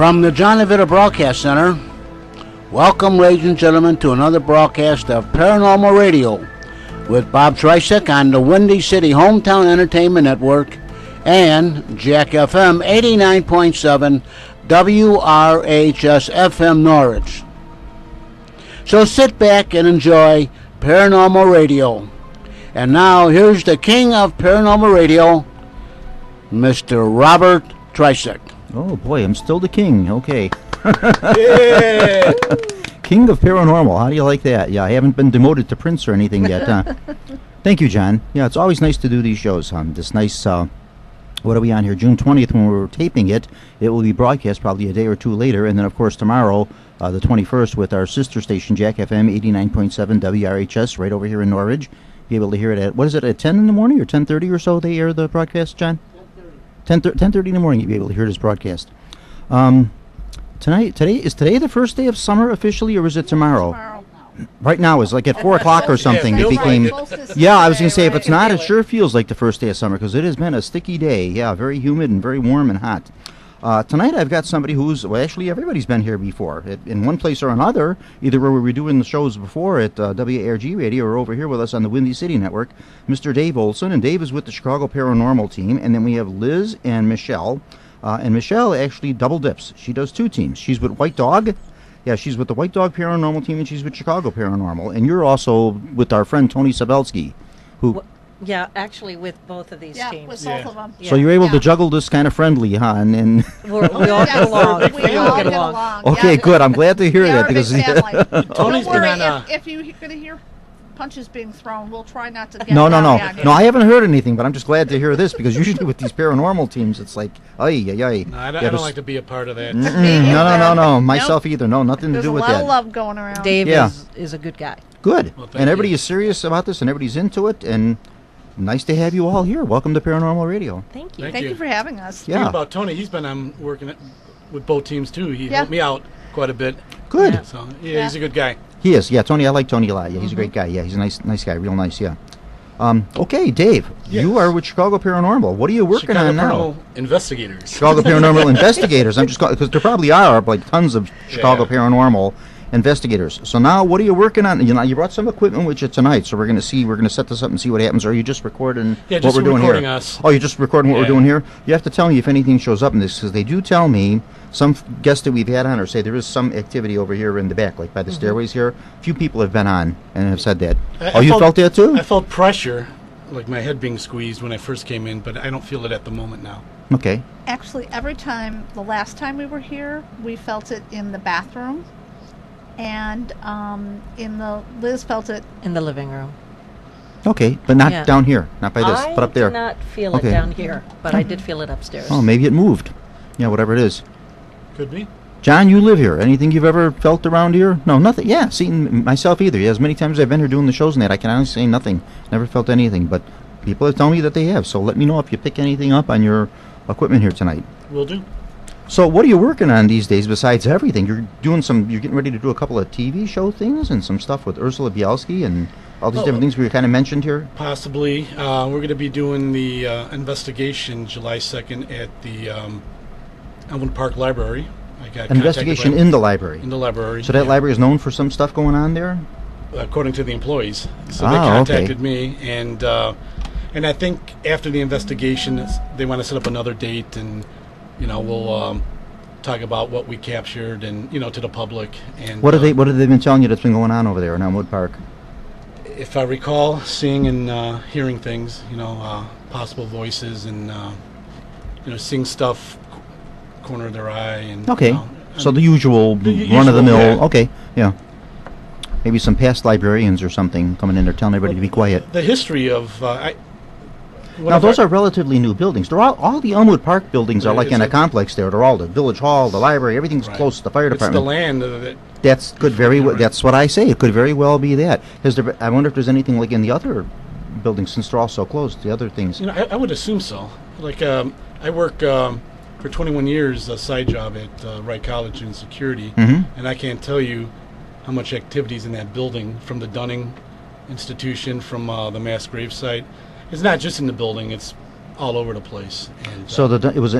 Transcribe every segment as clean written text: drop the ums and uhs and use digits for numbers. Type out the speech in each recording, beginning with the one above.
From the John Avita Broadcast Center, welcome, ladies and gentlemen, to another broadcast of Paranormal Radio with Bob Tricek on the Windy City Hometown Entertainment Network and Jack FM 89.7 WRHS FM Norwich. So sit back and enjoy Paranormal Radio. And now, here's the king of Paranormal Radio, Mr. Robert Tricek. Oh boy, I'm still the king. Okay. Yeah. King of Paranormal. How do you like that? Yeah, I haven't been demoted to Prince or anything yet. Thank you, John. Yeah, it's always nice to do these shows. This nice, what are we on here? June 20th when we're taping it. It will be broadcast probably a day or two later. And then, of course, tomorrow, the 21st, with our sister station, Jack FM 89.7 WRHS, right over here in Norwich. Be able to hear it at, what is it, at 10 in the morning or 10:30 or so they air the broadcast, John? 10:30 in the morning, you'll be able to hear this broadcast. Today the first day of summer officially, or is it tomorrow? Right now, it's like at 4 o'clock or something. Yeah, it became. Yeah, I was going to say, if it's not, it sure feels like the first day of summer, because it has been a sticky day. Yeah, very humid and very warm and hot. Tonight I've got somebody who's, well, actually everybody's been here before, in one place or another, either where we were doing the shows before at WARG Radio or over here with us on the Windy City Network, Mr. Dave Olson. And Dave is with the Chicago Paranormal team. And then we have Liz and Michelle. And Michelle actually double dips. She does 2 teams. She's with White Dog. Yeah, she's with the White Dog Paranormal team, and she's with Chicago Paranormal. And you're also with our friend Tony Sabelski, who... Yeah, actually with both of these teams. With both of them. So you're able to juggle this kind of friendly, huh? And we all get along. We all get along. Okay, good. I'm glad to hear that. Because Tony's don't worry, been on if you're going to hear punches being thrown, we'll try not to get No, I haven't heard anything, but I'm just glad to hear this, because usually with these paranormal teams, it's like, ay. No, I don't like to be a part of that. No. Myself either. No, nothing to do with that. There's a lot of love going around. Dave is a good guy. Good. Well, and everybody is serious about this, and everybody's into it, and nice to have you all here. Welcome to Paranormal Radio. Thank you. Thank you for having us. Yeah. About Tony, he's been working with both teams too. He helped me out quite a bit. Good. Yeah. So he's a good guy. He is. Yeah, Tony. I like Tony a lot. Yeah, he's a great guy. Yeah, he's a nice guy. Real nice. Yeah. Okay, Dave. Yes. You are with Chicago Paranormal. What are you working on now? Chicago Paranormal Investigators. Chicago Paranormal Investigators. I'm just because there probably are like tons of Chicago Paranormal Investigators. So now, what are you working on? You brought some equipment with you tonight, so we're going to set this up and see what happens. Or are you just recording what we're doing here? Us. Oh, you're just recording what we're doing here? You have to tell me if anything shows up in this, because they do tell me, some guests that we've had on or say there is some activity over here in the back, like by the stairways here. A few people have been on and have said that. You felt that too? I felt pressure, like my head being squeezed when I first came in, but I don't feel it at the moment now. Okay. Actually, the last time we were here, we felt it in the bathroom. And Liz felt it in the living room. Okay, but not down here, not by this, but up there. I did not feel it down here, but I did feel it upstairs. Oh, maybe it moved. Yeah, whatever it is. Could be. John, you live here. Anything you've ever felt around here? No, nothing. Yeah, see, myself either. Yeah, as many times as I've been here doing the shows and that, I can honestly say nothing. Never felt anything, but people have told me that they have. So let me know if you pick anything up on your equipment here tonight. Will do. So what are you working on these days besides everything? You're getting ready to do a couple of TV show things and some stuff with Ursula Bielski and all these different things we kind of mentioned here? Possibly. We're going to be doing the investigation July 2nd at the Elmwood Park Library. An investigation in the library? In the library. So that library is known for some stuff going on there? According to the employees. So they contacted me, and I think after the investigation, they want to set up another date, and we'll talk about what we captured and to the public. And what have they been telling you that's been going on over there in Elmwood Park? If I recall, seeing and hearing things, possible voices and seeing stuff corner of their eye and so the usual run-of-the-mill. Okay, yeah. Maybe some past librarians or something coming in there telling everybody to be quiet. The history of now those are relatively new buildings. They're all the Elmwood Park buildings are like in a complex there. They're all the village hall, the library, everything's close to the fire department. It's the land that's could very well. That's what I say. It could very well be that. I wonder if there's anything like in the other buildings since they're all so close. The other things. I would assume so. Like I work for 21 years a side job at Wright College in security, and I can't tell you how much activities in that building, from the Dunning Institution, from the mass grave site. It's not just in the building; it's all over the place. And, So it was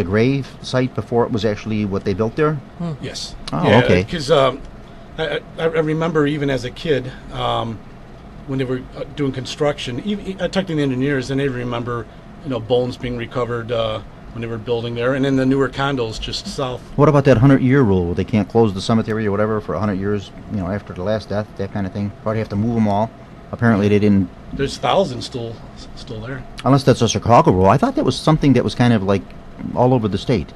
a grave site before it was actually what they built there. yes. Oh, yeah, okay. Because I remember even as a kid when they were doing construction, I talked to the engineers, and they remember bones being recovered when they were building there, and then the newer condos just south. What about that 100-year rule? They can't close the cemetery or whatever for 100 years, after the last death, that kind of thing. Probably have to move them all. Apparently they didn't. There's thousands still there. Unless that's a Chicago rule. I thought that was something that was kind of like all over the state.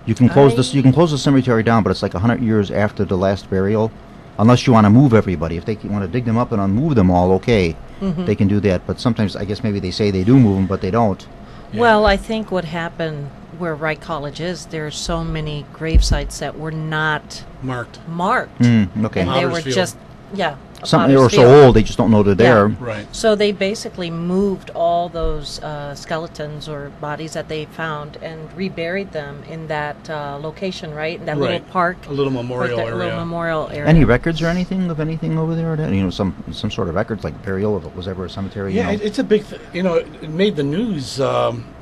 You can close You can close the cemetery down, but it's like 100 years after the last burial, unless you want to move everybody. If they want to dig them up and unmove them all, okay, they can do that. But sometimes I guess maybe they say they do move them, but they don't. Yeah. Well, I think what happened where Wright College is, there are so many grave sites that were not Marked. Okay. And they were Pottersfield. just, Some they were so Pottersfield. old they just don't know they're there. Right. So they basically moved all those skeletons or bodies that they found and reburied them in that location, right? In that little Right. park. A little memorial that area. Little memorial area. Any records or anything of anything over there? Some sort of records like burial, if it was ever a cemetery. Yeah, it's a big it made the news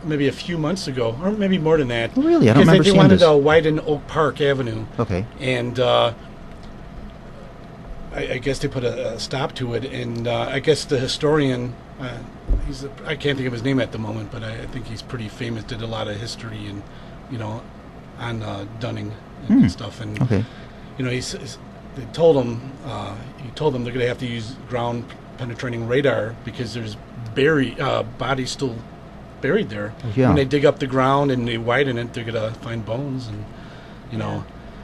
maybe a few months ago, or maybe more than that. Oh, really? I don't Because remember they seeing wanted this. to widen Oak Park Avenue. Okay. And I guess they put a stop to it, and I guess the historian, I can't think of his name at the moment, but I think he's pretty famous, did a lot of history and, on Dunning and stuff. And, Okay. they told him, he told them they're going to have to use ground penetrating radar because there's bodies still buried there. Yeah. When they dig up the ground and they widen it, they're going to find bones, and,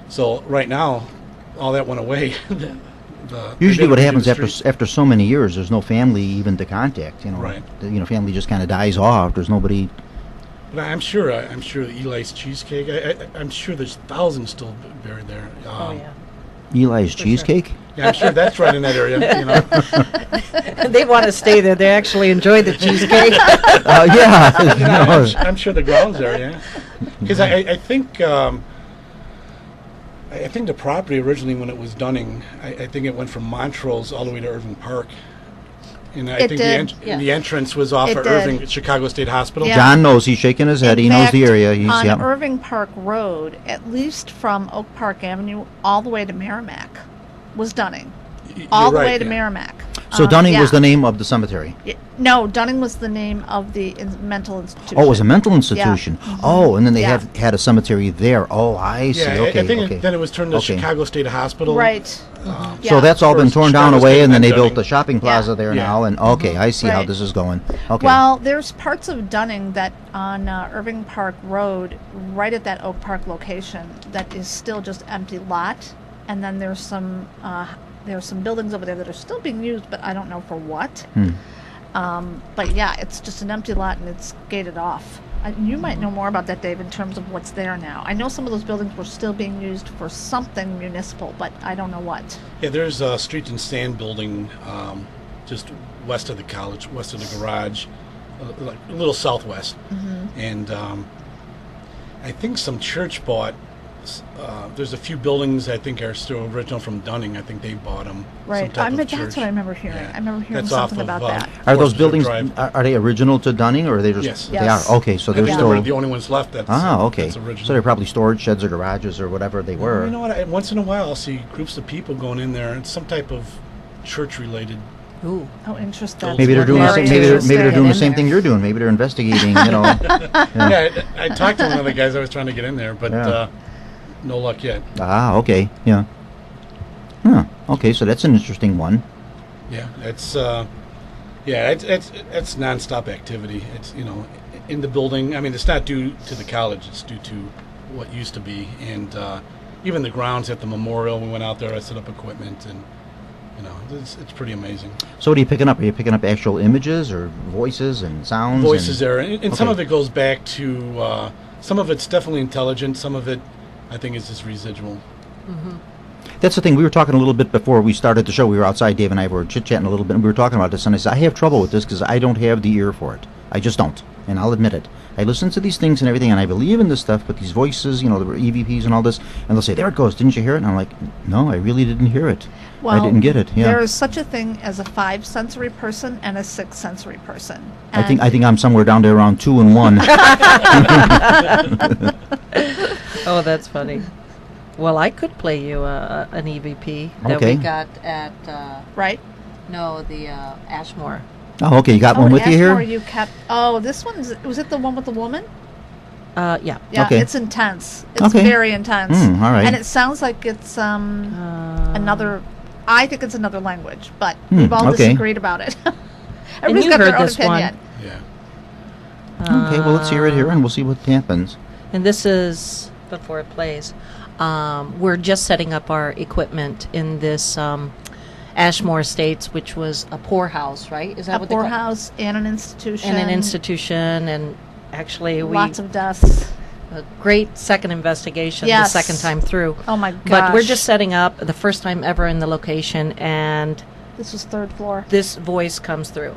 so right now, all that went away. Usually what happens after after so many years, there's no family even to contact. Right. Family just kind of dies off. There's nobody. But I'm sure Eli's Cheesecake. I'm sure there's thousands still buried there. Eli's Cheesecake? Yeah, I'm sure that's right in that area. They want to stay there. They actually enjoy the cheesecake. Yeah. I'm sure the ground's there. Yeah, because I think. I think the property originally, when it was Dunning, I think it went from Montrose all the way to Irving Park. And I think the entrance was off of Irving at Chicago State Hospital. Yeah. John knows. He's shaking his head. He knows the area. On Irving Park Road, at least from Oak Park Avenue all the way to Merrimack, was Dunning. All the way to Merrimack. So Dunning was the name of the cemetery? No, Dunning was the name of the mental institution. Oh, it was a mental institution. Yeah. Oh, and then they had a cemetery there. Oh, I see. Yeah, Okay, I think okay. then it was turned to Chicago State Hospital. Right. So that's all been torn down Chicago away, State and then they and built Dunning. the shopping plaza there Yeah. now. And okay, I see how Right. this is going. Okay. Well, there's parts of Dunning that on Irving Park Road, right at that Oak Park location, that is still just empty lot, and then there's some buildings over there that are still being used, but I don't know for what. But yeah, it's just an empty lot and it's gated off. You might know more about that, Dave, in terms of what's there now. I know some of those buildings were still being used for something municipal, but I don't know what. Yeah, there's a Street and Sand building just west of the college, west of the garage, like a little southwest. And I think some church bought. There's a few buildings I think are still original from Dunning. I think they bought them. Right. That's what I remember hearing. Yeah. I remember hearing That's something off of, about that. Are those Forster buildings, Drive. are they original to Dunning, or are they just... Yes. They Yes. are. Okay, so they're I think still... we're the only ones left. That's okay. That's original. So they're probably storage sheds or garages or whatever they were. You know what? Once in a while, I'll see groups of people going in there. It's some type of church-related. Ooh. Oh, interesting. Maybe they're doing the same. Very Maybe they're interesting. doing the In same there. thing you're doing. Maybe they're investigating. Yeah, I talked to one of the guys I was trying to get in there, but Yeah. no luck yet. Okay. Yeah. Huh. Okay, so that's an interesting one. Yeah, it's it's nonstop activity. It's in the building. I mean, it's not due to the college. It's due to what used to be, and even the grounds at the memorial. We went out there. I set up equipment, and it's pretty amazing. So what are you picking up? Are you picking up actual images or voices and sounds? Voices there, and some Okay. of it goes back to some of it's definitely intelligent. Some of it, I think, is just residual. That's the thing. We were talking a little bit before we started the show. We were outside. Dave and I were chit-chatting a little bit, and we were talking about this. And I said, I have trouble with this because I don't have the ear for it. I just don't, and I'll admit it. I listen to these things and everything, and I believe in this stuff, but these voices, the EVPs and all this, and they'll say, there it goes, didn't you hear it? And I'm like, no, I really didn't hear it. Well, I didn't get it. Yeah. There is such a thing as a 5-sensory person and a 6-sensory person. I think I'm somewhere down there around 2 and 1. Oh, that's funny. Well, I could play you an EVP that we got at right? No, the Ashmore. Oh, okay. You got one with you here? You kept. Oh, this one's. Was it the one with the woman? Yeah. Yeah, okay. It's intense. It's very intense. All right. And it sounds like it's another. I think it's another language, but we've all disagreed about it. Everybody's got their own opinion. Yeah. Okay. Well, let's hear it here, and we'll see what happens. And this is before it plays. We're just setting up our equipment in this Ashmore Estates, which was a poorhouse, right? Is that what they call it? A poorhouse and an institution. And an institution, and actually lots of deaths. A great second investigation Yes. the second time through. Oh my gosh. But we're just setting up the first time ever in the location, and This was 3rd floor. this voice comes through.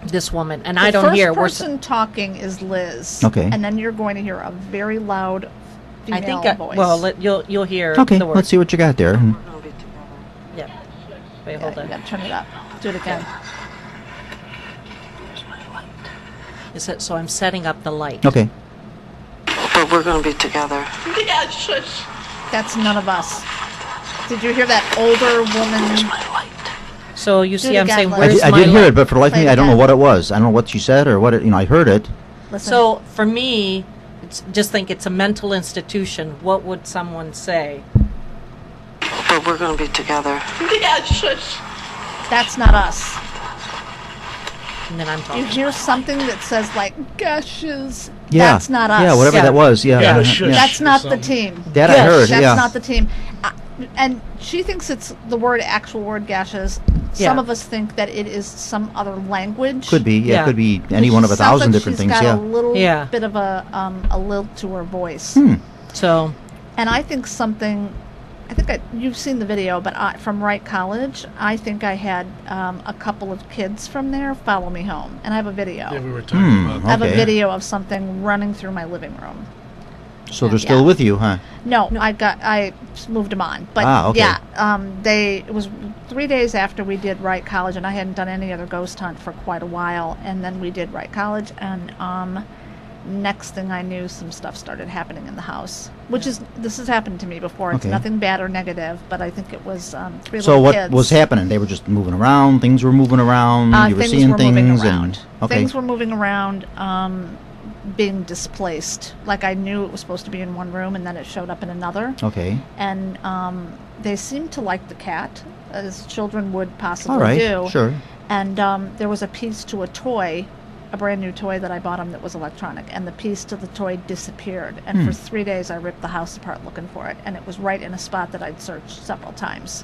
This woman, and I don't hear. The first person talking is Liz. Okay. And then you're going to hear a very loud female I think. voice. You'll hear. Okay. The word. Let's see what you got there. Yeah. Wait, Yeah, hold you on. gotta turn it up. Do it again. So I'm setting up the light. Okay. But we're going to be together. Yeah, shush. That's none of us. Did you hear that older woman? So you Do see, it I'm again, saying, Liz. where's I my did hear light? it, but for the life of Play me, it I don't know again. what it was. I don't know what she said or what it. I heard it. Listen. So for me, just think it's a mental institution. What would someone say? But we're going to be together. Yeah, shush. That's not us. And then I'm You talking. hear something that says like gushes. Yeah. That's not us. Yeah, whatever Yeah. that was. Yeah. Yeah, yeah. shush. That's not the Something. team. That I heard. That's yeah. not the team. And she thinks it's the actual word gashes. Some Yeah. of us think that it is some other language. Could be. Yeah. Yeah. Could be any one of a Sounds 1,000 like different she's things. got Yeah. a little Yeah. bit of a lilt to her voice. So And I think you've seen the video, but from Wright College, I think I had a couple of kids from there follow me home, and I have a video. Yeah, we were talking about I have a Okay. video of something running through my living room. So they're still Yeah. with you, huh? No, I moved them on, but okay. yeah, it was 3 days after we did Wright College, and I hadn't done any other ghost hunt for quite a while, and then we did Wright College, and next thing I knew, some stuff started happening in the house, this has happened to me before. It's Okay. nothing bad or negative, but I think it was 3 So little what kids. was happening? They were just moving around. Things were moving around. You were Things seeing were things. moving around. Okay. Things were moving around, being displaced. Like I knew it was supposed to be in one room, and then it showed up in another. Okay. And they seemed to like the cat, as children would possibly All right. do. Sure. And there was a piece to a toy, a brand new toy that I bought him that was electronic, and the piece to the toy disappeared. And for 3 days I ripped the house apart looking for it, and it was right in a spot that I'd searched several times.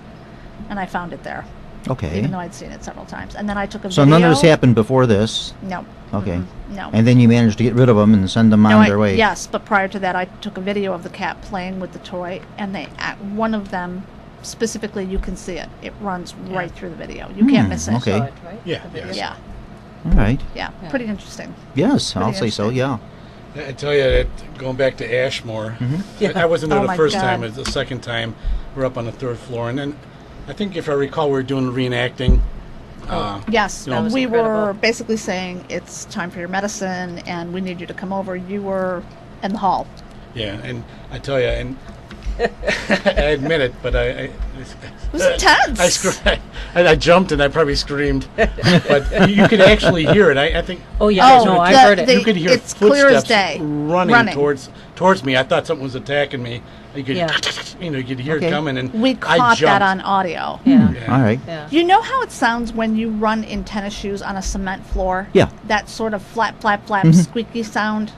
And I found it there, Okay. even though I'd seen it several times. And then I took a So video. none of this happened before this. No. Okay. No. And then you managed to get rid of them and send them No, on their way. Yes, but prior to that, I took a video of the cat playing with the toy, and one of them, specifically, you can see it. It runs right through the video. You can't miss it. okay. saw it, right? Yeah, The video. yes. Yeah, All right. yeah, Yeah. pretty interesting. Yes, I'll Pretty say so. Yeah. I tell you, going back to Ashmore, Yeah. I wasn't there Oh the my first God. time. It was the second time. We're up on the 3rd floor, and then I think if I recall, we were doing reenacting. Yes, That was we were incredible. basically saying it's time for your medicine, and we need you to come over. You were in the hall. Yeah, and I tell you, and I admit it, but It was intense. I jumped and I probably screamed, but you could actually hear it. I think. Oh yeah, no, I heard it. You could hear it's clear as footsteps day. running towards me. I thought something was attacking me. You could, Yeah. you could hear Okay. it coming, and We I caught jumped. that on audio. Yeah. Yeah. All right. Yeah. You know how it sounds when you run in tennis shoes on a cement floor? Yeah. That sort of flap, flap, flap, squeaky sound.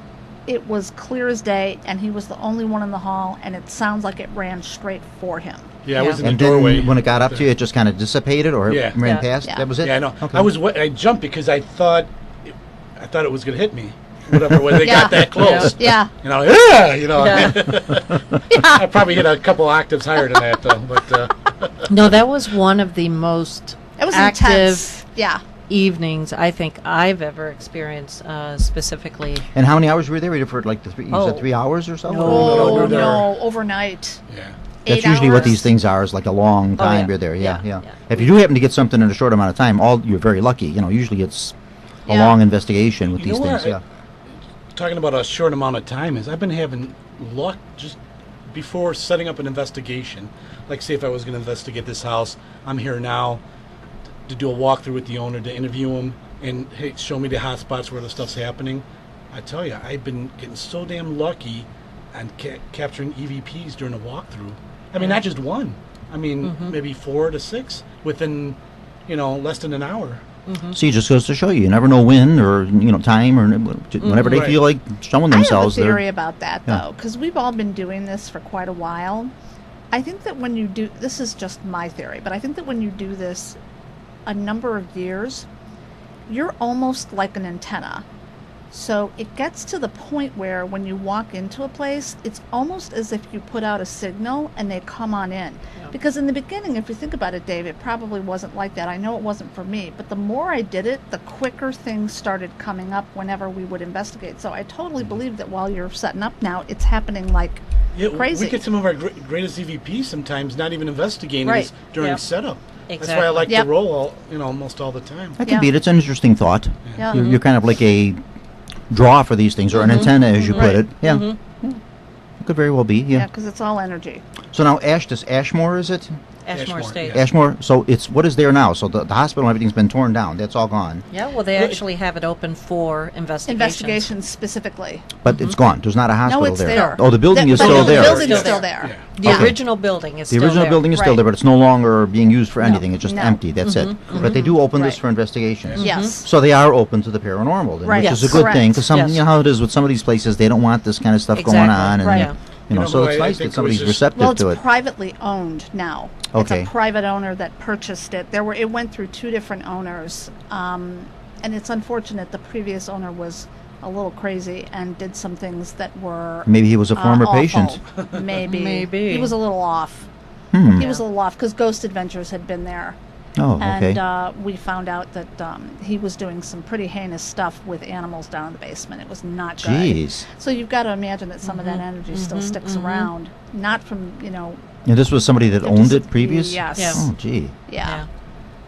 It was clear as day, and he was the only one in the hall, and it sounds like it ran straight for him. Yeah, I was in And the doorway. then when it got up to you, it just kind of dissipated or Yeah. ran Yeah. past. Yeah. That was it. Yeah, I know. Okay. I jumped because I thought it was going to hit me. Whatever it was, they Yeah. got that close. Yeah. You know, yeah, you know. Yeah. I probably hit a couple octaves higher than that, though. But No, that was one of the most It was active intense. Yeah. evenings I think I've ever experienced specifically. And how many hours were you there? Were you for like you said 3 hours or so? No, overnight. Yeah. That's 8 usually what hours. these things are, is like a long time yeah. you're there. Yeah, Yeah, yeah, yeah. If you do happen to get something in a short amount of time, you're very lucky. Usually it's a Yeah. long investigation with You these know things. what? Yeah. Talking about a short amount of time is I've been having luck just before setting up an investigation. Like, say if I was going to investigate this house, I'm here now to do a walkthrough with the owner, to interview him, and hey, show me the hot spots where the stuff's happening. I tell you, I've been getting so damn lucky and capturing EVPs during a walkthrough. I mean, not just one. I mean, maybe 4 to 6 within, less than an hour. See, it just goes to show you never know when or time or whenever they Right. feel like showing themselves. I have a they're- theory about that, though, because we've all been doing this for quite a while. I think that when you do, this is just my theory, but I think that when you do this a number of years, you're almost like an antenna. So it gets to the point where when you walk into a place, it's almost as if you put out a signal and they come on in. Because in the beginning, if you think about it, Dave, it probably wasn't like that. I know it wasn't for me, but the more I did it, the quicker things started coming up whenever we would investigate. So I totally believe that while you're setting up now, it's happening like crazy. We get some of our greatest EVPs sometimes not even investigating Right. us during Yep. setup. That's Exactly. why I like Yep. the role, almost all the time. I can Yeah. beat it. It's an interesting thought. Yeah. You're kind of like a draw for these things, or an antenna, as you put Right. it. Yeah. Yeah. Could very well be. Yeah, Yeah. because it's all energy. So now Ashmore, is it? Ashmore Ashmore, State. yeah. Ashmore. So what is there now? So the hospital and everything's been torn down. That's all gone. Yeah, well, they actually have it open for investigations. Investigations specifically. But it's gone. There's not a hospital No, it's there. Oh, the building is But still the there. building is Still still there. there. Yeah. The Okay. original building is The still original there. building is still Right. there, but it's no longer being used for No. anything. It's just No. empty. That's it. But they do open this Right. for investigations. Yes. So they are open to the paranormal, then, Right. which is Yes. a good Correct. thing. Because Yes. you know how it is with some of these places, they don't want this kind of stuff going Exactly. on, and Right. Yeah. so I it's nice think that somebody's it was just- receptive Well, to it's it. privately owned now. Okay. It's a private owner that purchased it. It went through 2 different owners, and it's unfortunate. The previous owner was a little crazy and did some things that were Maybe he was a former awful. patient. Maybe. Maybe. He was a little off. Hmm. He was a little off because Ghost Adventures had been there. Oh, okay. And we found out that he was doing some pretty heinous stuff with animals down in the basement. It was not good. Jeez. So you've got to imagine that some of that energy still sticks around. Not from, And this was somebody that It owned was- it previous? yes. Yeah. Oh, gee. Yeah.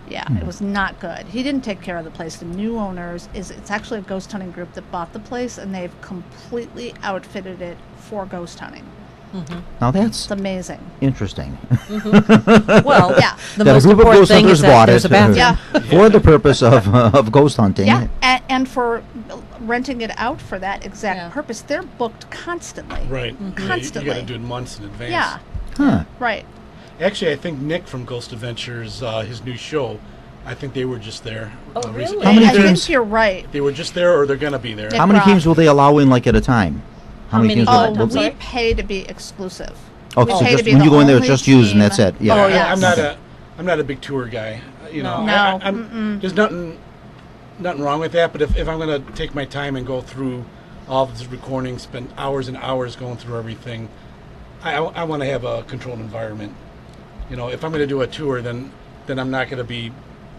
Yeah, it was not good. He didn't take care of the place. The new owners it's actually a ghost hunting group that bought the place, and they've completely outfitted it for ghost hunting. Now that's It's amazing. interesting. Well, Yeah. the That a most group of important ghost thing hunters is bought that there's it a bathroom. Yeah. for the purpose of ghost hunting. Yeah, and for renting it out for that exact Yeah. purpose, they're booked constantly. Right. Yeah, Constantly. you got to do it months in advance. Yeah, Huh. right. Actually, I think Nick from Ghost Adventures, his new show, I think they were just there. Oh, recently. really? How many I teams- think you're right. They were just there, or they're going to be there. Yeah. How many Rock. teams will they allow in, like, at a time? How many teams Oh, will Oh, I'm sorry? we pay to be exclusive. Oh, we so pay to just be when the you go in there, it's only just used and team. that's it. Yeah. Oh, I- yeah. yes. I'm not a big tour guy. No. There's nothing wrong with that. But if I'm going to take my time and go through all of this recording, spend hours and hours going through everything, I want to have a controlled environment. If I'm going to do a tour, then I'm not going to be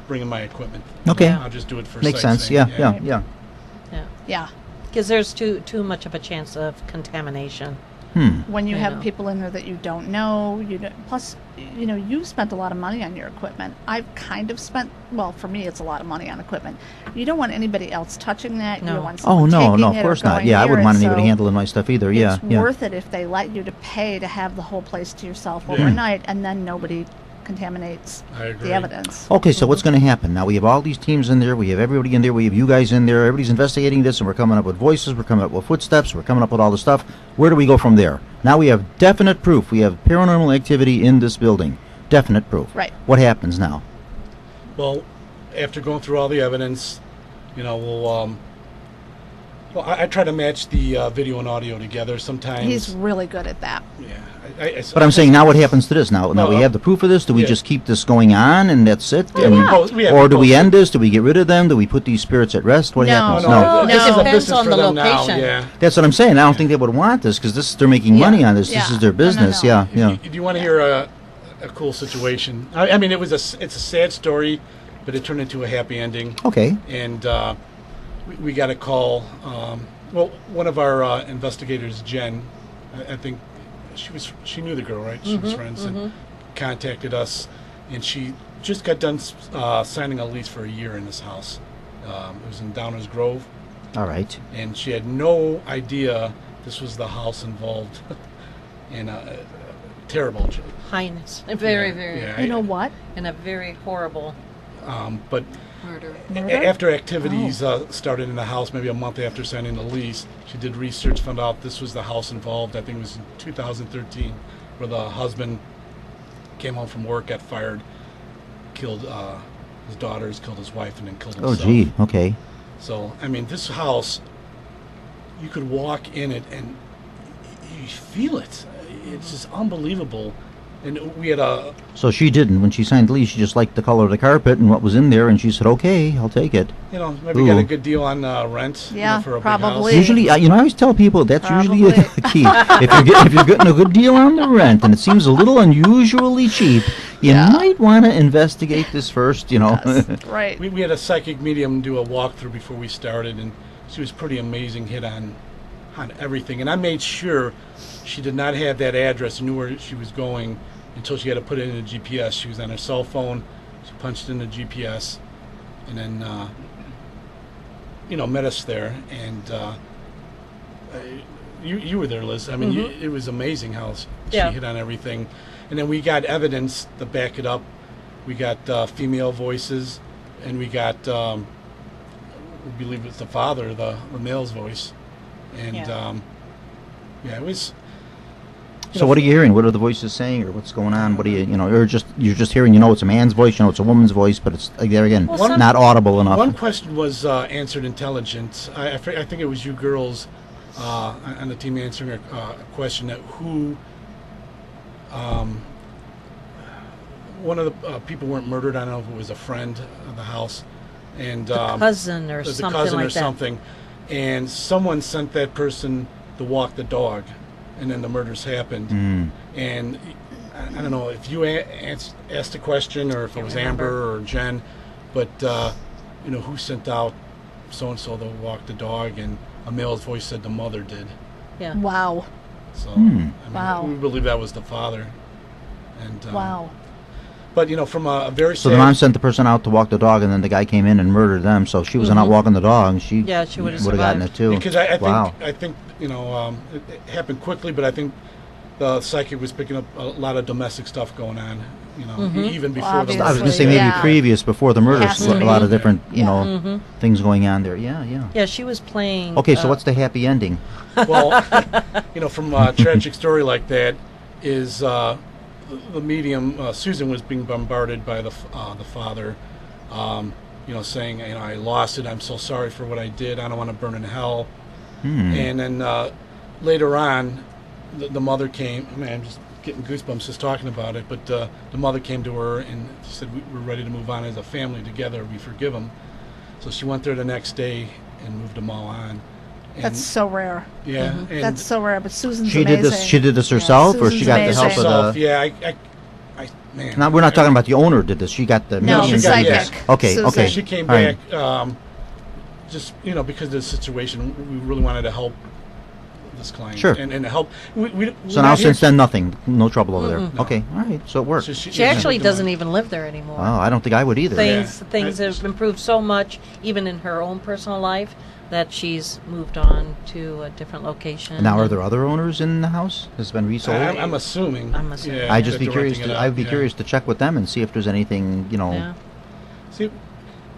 bringing my equipment. Okay. Yeah. I'll just do it for Makes sense. sightseeing. Yeah, yeah. Yeah. Because there's too much of a chance of contamination. When you I have know. people in there that you don't know, plus, you've spent a lot of money on your equipment. I've kind of spent, well, for me, it's a lot of money on equipment. You don't want anybody else touching that. You No. don't want Oh, someone no, taking no, it of or course not. going Yeah, I near wouldn't it, want anybody so handling my stuff either. Yeah, it's yeah. worth it if they let you to pay to have the whole place to yourself Yeah. overnight, and then nobody contaminates I agree. the evidence. Okay, so what's going to happen? Now we have all these teams in there. We have everybody in there. We have you guys in there. Everybody's investigating this, and we're coming up with voices. We're coming up with footsteps. We're coming up with all the stuff. Where do we go from there? Now we have definite proof. We have paranormal activity in this building. Definite proof. Right. What happens now? Well, after going through all the evidence, we'll. Well, I try to match the video and audio together. Sometimes. He's really good at that. Yeah. But I'm saying now what happens to this? Now we Well, have the proof of this. Do we yeah. just keep this going on and that's it? Yeah, And- we have or do we posted- end this? Do we get rid of them? Do we put these spirits at rest? What No. happens? No, this it is a depends business on for the them now, location. yeah. That's what I'm saying. I don't think they would want this because they're making Yeah. money on this. This Yeah. is their No, no, business. no. Yeah, yeah. Do you want to hear a cool situation? I mean, it's a sad story, but it turned into a happy ending. Okay. And we got a call. One of our investigators, Jen, I think she knew the girl, right? She was friends, and contacted us, and she just got done signing a lease for a year in this house. It was in Downers Grove. All right. And she had no idea this was the house involved in a terrible Highness. Very, very. You know what? In a very horrible but murder. after activities started in the house, maybe a month after signing the lease, she did research, found out this was the house involved. I think it was in 2013, where the husband came home from work, got fired, killed his daughters, killed his wife, and then killed himself. Oh, gee. Okay. So, I mean, this house, you could walk in it and you feel it. It's just unbelievable. And we had a... So she didn't. When she signed the lease, she just liked the color of the carpet and what was in there, and she said, okay, I'll take it. Maybe got a good deal on rent. Yeah, for a probably. big house. Usually, I always tell people that's usually Probably. the key. If you're getting a good deal on the rent and it seems a little unusually cheap, you might want to investigate this first, Yes, right. We had a psychic medium do a walkthrough before we started, and she was pretty amazing, hit on everything. And I made sure she did not have that address, knew where she was going until she had to put it in the GPS. She was on her cell phone. She punched in the GPS, and then met us there. And you were there, Liz. I mean, it was amazing how she hit on everything. And then we got evidence to back it up. We got female voices, and we got we believe it's the father, the male's voice. And it was. So what are you hearing? What are the voices saying, or what's going on? What do you're just hearing? It's a man's voice, it's a woman's voice, but it's there again, not audible enough. One question was answered intelligent. I think it was you girls on the team answering a question that who. One of the people weren't murdered. I don't know if it was a friend of the house, and cousin or something like that. And someone sent that person to walk the dog. And then the murders happened. And I don't know if you asked a question or if it was Amber or Jen, but who sent out so-and-so to walk the dog, and a male's voice said the mother did. Yeah. Wow. So Wow. we believe that was the father. And Wow. But from a very So the mom sent the person out to walk the dog, and then the guy came in and murdered them. So if she was not walking the dog, she would have gotten it too. Because I think it happened quickly, but I think the psychic was picking up a lot of domestic stuff going on. Even before Well, the I was going to say maybe previous, before the murder, a lot of different things going on there. Yeah, she was playing. Okay, so what's the happy ending? Well, from a tragic story like that is. The medium, Susan, was being bombarded by the father, saying, I lost it. I'm so sorry for what I did. I don't want to burn in hell. And then later on, the mother came. I'm just getting goosebumps just talking about it. But the mother came to her and she said, we're ready to move on as a family together. We forgive them. So she went there the next day and moved them all on. And That's so rare. Yeah, and That's so rare. But Susan's She amazing. did this. She did this herself, or she Susan's got the help amazing. of the. Yeah, man. Now we're not talking about the owner. Did this? She got the. No, she the got- psychic. yes. Okay, Susan. okay. She came All right. back, just because of the situation. We really wanted to help this client. Sure. And help. So now since then, nothing, no trouble over there. Okay, all right. So it worked. She actually doesn't even live there anymore. Oh, I don't think I would either. Things have improved so much, even in her own personal life, that she's moved on to a different location. And now, are there other owners in the house? Has it been resold? I'm assuming. assuming. I'd just be that they're curious. renting it out, I'd be yeah. curious to check with them and see if there's anything. Yeah. See,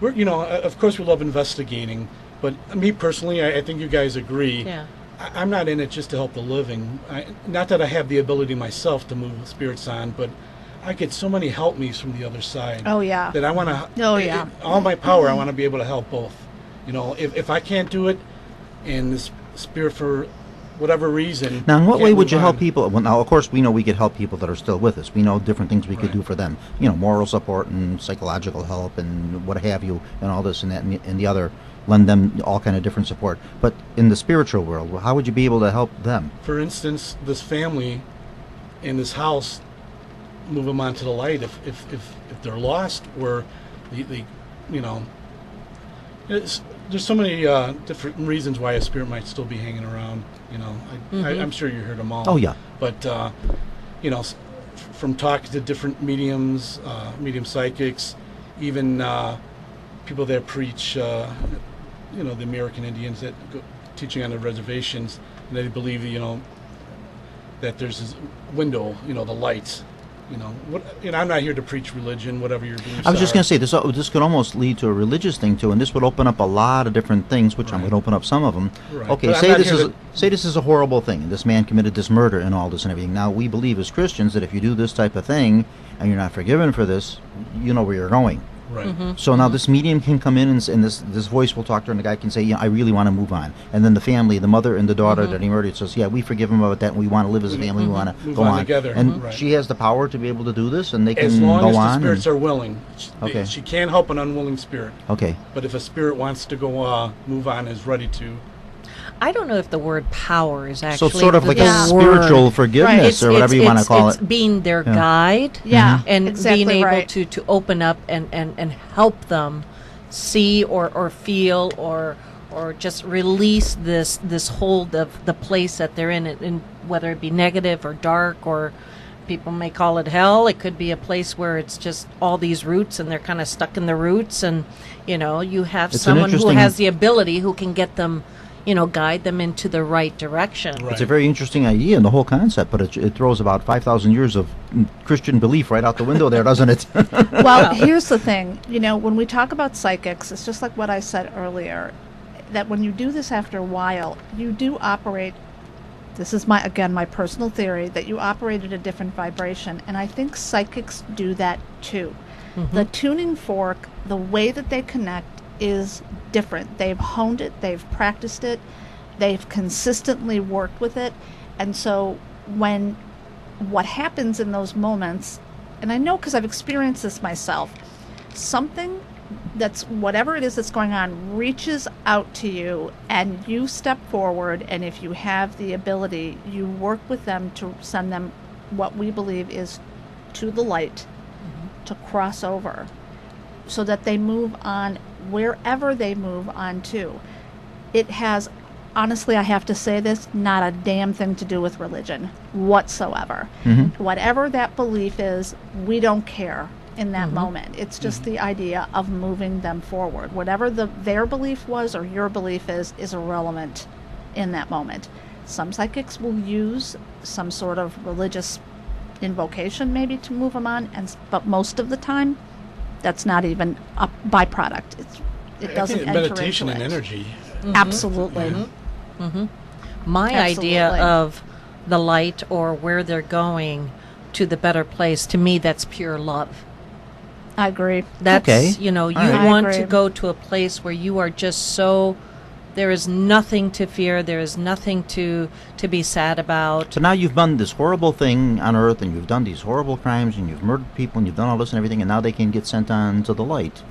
we're of course we love investigating, but me personally, I think you guys agree. Yeah. I'm not in it just to help the living. Not that I have the ability myself to move spirits on, but I get so many help me's from the other side. Oh, yeah. That I want to. Oh, yeah. All my power, I want to be able to help both. If I can't do it, and this spirit for whatever reason. Now, in what can't way would move you help on. people? Well, now, of course, we know we could help people that are still with us. We know different things we could do for them. Moral support and psychological help and what have you, and all this and that and the other. Lend them all kind of different support. But in the spiritual world, how would you be able to help them? For instance, this family in this house, move them onto the light. If they're lost, or there's so many different reasons why a spirit might still be hanging around. I'm sure you heard them all. Oh, yeah. But from talking to different medium psychics, even people that preach, the American Indians that go teaching on the reservations, and they believe, that there's this window, the lights. I'm not here to preach religion, whatever your beliefs are. I was just going to say, this could almost lead to a religious thing, too, and this would open up a lot of different things, which I'm going to open up some of them. Right. Okay, But say this is a horrible thing. This man committed this murder and all this and everything. Now, we believe as Christians that if you do this type of thing and you're not forgiven for this, you know where you're going. Right. So now this medium can come in and this voice will talk to her, and the guy can say, I really want to move on. And then the family, the mother and the daughter that he murdered says, yeah, we forgive him about that, and we want to live as a family, we want to Move go on. together. And Right. she has the power to be able to do this, and they can As long go as the on. spirits are willing. Okay. She can't help an unwilling spirit. Okay. But if a spirit wants to go move on, is ready to. I don't know if the word power is So actually it's sort of like the a word. spiritual forgiveness It's- or whatever you want to it's- call it's it. being their Yeah. guide. Yeah, And exactly being able right. to open up and help them see or feel or just release this hold of the place that they're in, and whether it be negative or dark, or people may call it hell. It could be a place where it's just all these roots and they're kind of stuck in the roots, and you have It's an someone who interesting- has the ability who can get them, guide them into the right direction. Right. It's a very interesting idea and the whole concept, but it throws about 5,000 years of Christian belief right out the window there, doesn't it? Well, here's the thing. When we talk about psychics, it's just like what I said earlier, that when you do this after a while, you do operate. This is my personal theory, that you operate at a different vibration, and I think psychics do that too. The tuning fork, the way that they connect, is different. They've honed it, they've practiced it, they've consistently worked with it, and so what happens in those moments, and I know because I've experienced this myself, something that's, whatever it is that's going on, reaches out to you, and you step forward, and if you have the ability, you work with them to send them what we believe is to the light, to cross over, so that they move on wherever they move on to. It has, honestly, I have to say this, not a damn thing to do with religion whatsoever. Whatever that belief is, we don't care in that moment. It's just the idea of moving them forward. Whatever their belief was or your belief is irrelevant in that moment. Some psychics will use some sort of religious invocation maybe to move them on, but most of the time, that's not even a byproduct. It doesn't enter meditation into and it. energy. Absolutely. My idea Absolutely. of the light or where they're going to the better place, to me, that's pure love. I agree. That's, Okay. you I want agree. to go to a place where you are just so, there is nothing to fear, there is nothing to be sad about. So now you've done this horrible thing on Earth, and you've done these horrible crimes, and you've murdered people, and you've done all this and everything, and now they can get sent on to the light.